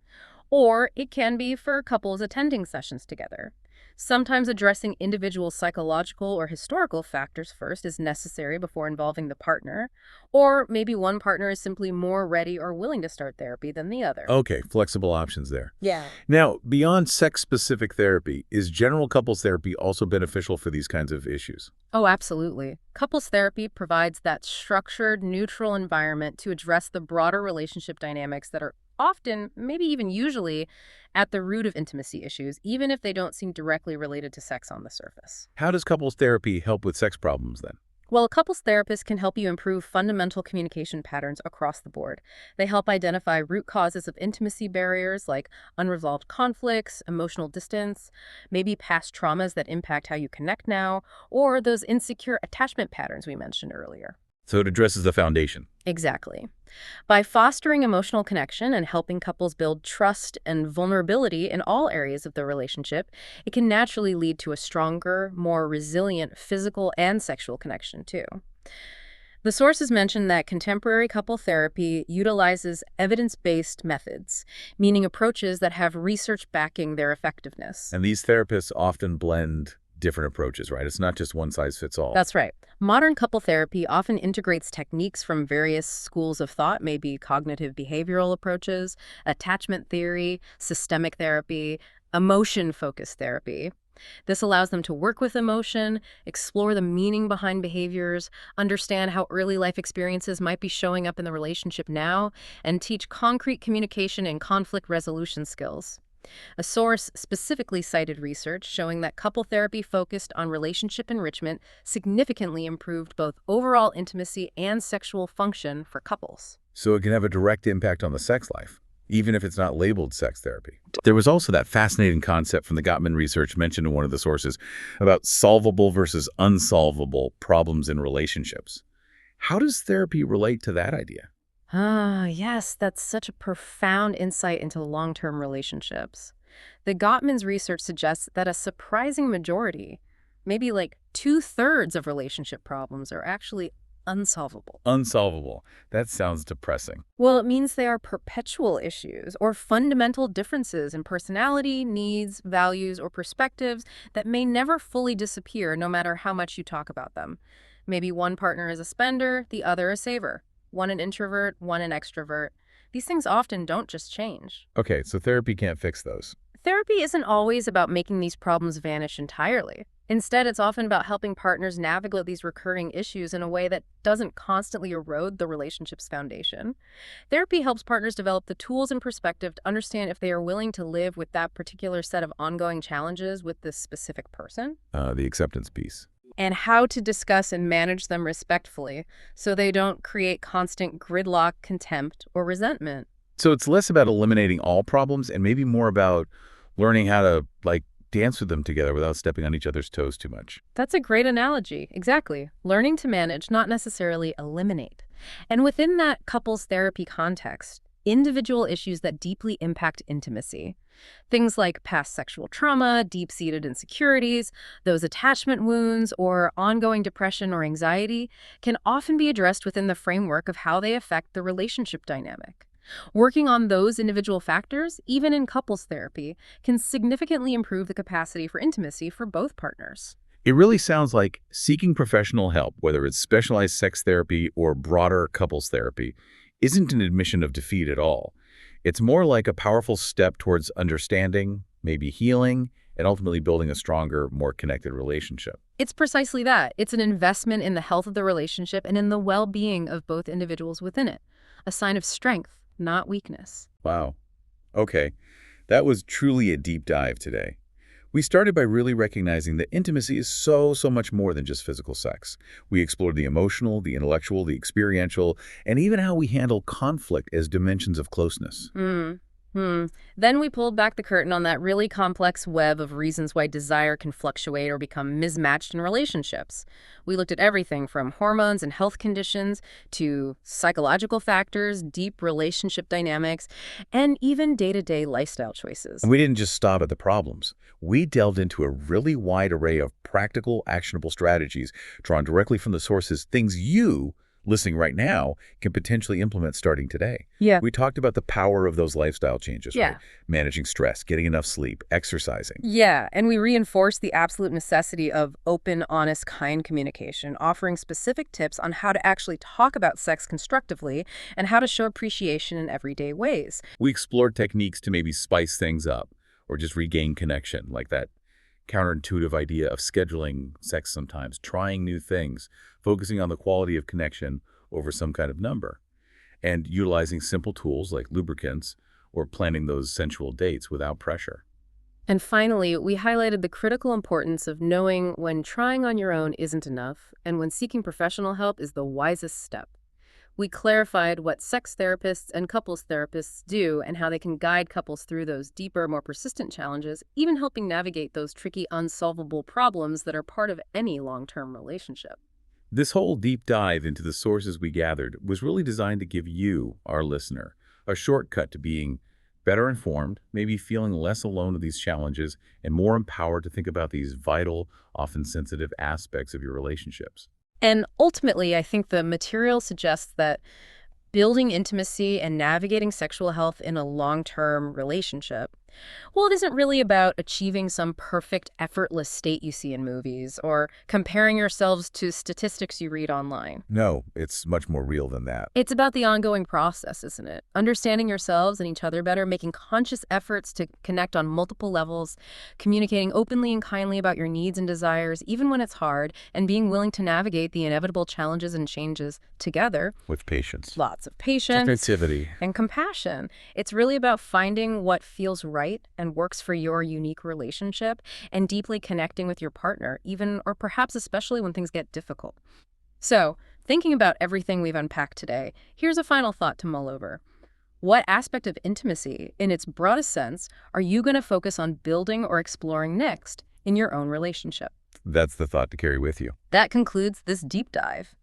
Or it can be for couples attending sessions together. Sometimes addressing individual psychological or historical factors first is necessary before involving the partner, or maybe one partner is simply more ready or willing to start therapy than the other. Okay, flexible options there. Yeah. Now, beyond sex-specific therapy, is general couples therapy also beneficial for these kinds of issues? Oh, absolutely. Couples therapy provides that structured, neutral environment to address the broader relationship dynamics that are often, maybe even usually, at the root of intimacy issues, even if they don't seem directly related to sex on the surface. How does couples therapy help with sex problems then? Well, a couples therapist can help you improve fundamental communication patterns across the board. They help identify root causes of intimacy barriers like unresolved conflicts, emotional distance, maybe past traumas that impact how you connect now, or those insecure attachment patterns we mentioned earlier. So it addresses the foundation. Exactly. By fostering emotional connection and helping couples build trust and vulnerability in all areas of the relationship, it can naturally lead to a stronger, more resilient physical and sexual connection, too. The sources mention that contemporary couple therapy utilizes evidence-based methods, meaning approaches that have research backing their effectiveness. And these therapists often blend different approaches, right? It's not just one size fits all. That's right. Modern couple therapy often integrates techniques from various schools of thought, maybe cognitive behavioral approaches, attachment theory, systemic therapy, emotion-focused therapy. This allows them to work with emotion, explore the meaning behind behaviors, understand how early life experiences might be showing up in the relationship now, and teach concrete communication and conflict resolution skills. A source specifically cited research showing that couple therapy focused on relationship enrichment significantly improved both overall intimacy and sexual function for couples. So it can have a direct impact on the sex life, even if it's not labeled sex therapy. There was also that fascinating concept from the Gottman research mentioned in one of the sources about solvable versus unsolvable problems in relationships. How does therapy relate to that idea? Ah, yes, that's such a profound insight into long-term relationships. The Gottman's research suggests that a surprising majority, maybe like 2/3 of relationship problems, are actually unsolvable. Unsolvable. That sounds depressing. Well, it means they are perpetual issues or fundamental differences in personality, needs, values, or perspectives that may never fully disappear no matter how much you talk about them. Maybe one partner is a spender, the other a saver. One an introvert, one an extrovert. These things often don't just change. Okay, so therapy can't fix those. Therapy isn't always about making these problems vanish entirely. Instead, it's often about helping partners navigate these recurring issues in a way that doesn't constantly erode the relationship's foundation. Therapy helps partners develop the tools and perspective to understand if they are willing to live with that particular set of ongoing challenges with this specific person, The acceptance piece. and how to discuss and manage them respectfully so they don't create constant gridlock, contempt, or resentment. So it's less about eliminating all problems and maybe more about learning how to, dance with them together without stepping on each other's toes too much. That's a great analogy. Exactly. Learning to manage, not necessarily eliminate. And within that couples therapy context, individual issues that deeply impact intimacy, things like past sexual trauma, deep-seated insecurities, those attachment wounds, or ongoing depression or anxiety, can often be addressed within the framework of how they affect the relationship dynamic. Working on those individual factors, even in couples therapy, can significantly improve the capacity for intimacy for both partners. It really sounds like seeking professional help, whether it's specialized sex therapy or broader couples therapy, isn't an admission of defeat at all. It's more like a powerful step towards understanding, maybe healing, and ultimately building a stronger, more connected relationship. It's precisely that. It's an investment in the health of the relationship and in the well-being of both individuals within it. A sign of strength, not weakness. Wow. Okay. That was truly a deep dive today. We started by really recognizing that intimacy is so much more than just physical sex. We explored the emotional, the intellectual, the experiential, and even how we handle conflict as dimensions of closeness. Then we pulled back the curtain on that really complex web of reasons why desire can fluctuate or become mismatched in relationships. We looked at everything from hormones and health conditions to psychological factors, deep relationship dynamics, and even day-to-day lifestyle choices. And we didn't just stop at the problems. We delved into a really wide array of practical, actionable strategies drawn directly from the sources, things you, listening right now, can potentially implement starting today. Yeah. We talked about the power of those lifestyle changes, Yeah. right? Managing stress, getting enough sleep, exercising. Yeah, and we reinforced the absolute necessity of open, honest, kind communication, offering specific tips on how to actually talk about sex constructively and how to show appreciation in everyday ways. We explored techniques to maybe spice things up or just regain connection, like that counterintuitive idea of scheduling sex sometimes, trying new things, focusing on the quality of connection over some kind of number, and utilizing simple tools like lubricants or planning those sensual dates without pressure. And finally, we highlighted the critical importance of knowing when trying on your own isn't enough and when seeking professional help is the wisest step. We clarified what sex therapists and couples therapists do and how they can guide couples through those deeper, more persistent challenges, even helping navigate those tricky, unsolvable problems that are part of any long-term relationship. This whole deep dive into the sources we gathered was really designed to give you, our listener, a shortcut to being better informed, maybe feeling less alone with these challenges, and more empowered to think about these vital, often sensitive aspects of your relationships. And ultimately, I think the material suggests that building intimacy and navigating sexual health in a long-term relationship, well, it isn't really about achieving some perfect, effortless state you see in movies or comparing yourselves to statistics you read online. No, it's much more real than that. It's about the ongoing process, isn't it? Understanding yourselves and each other better, making conscious efforts to connect on multiple levels, communicating openly and kindly about your needs and desires, even when it's hard, and being willing to navigate the inevitable challenges and changes together. With patience. Lots of patience Sensitivity. and compassion. It's really about finding what feels right right and works for your unique relationship, and deeply connecting with your partner, even or perhaps especially when things get difficult. So, thinking about everything we've unpacked today, here's a final thought to mull over. What aspect of intimacy, in its broadest sense, are you going to focus on building or exploring next in your own relationship? That's the thought to carry with you. That concludes this deep dive.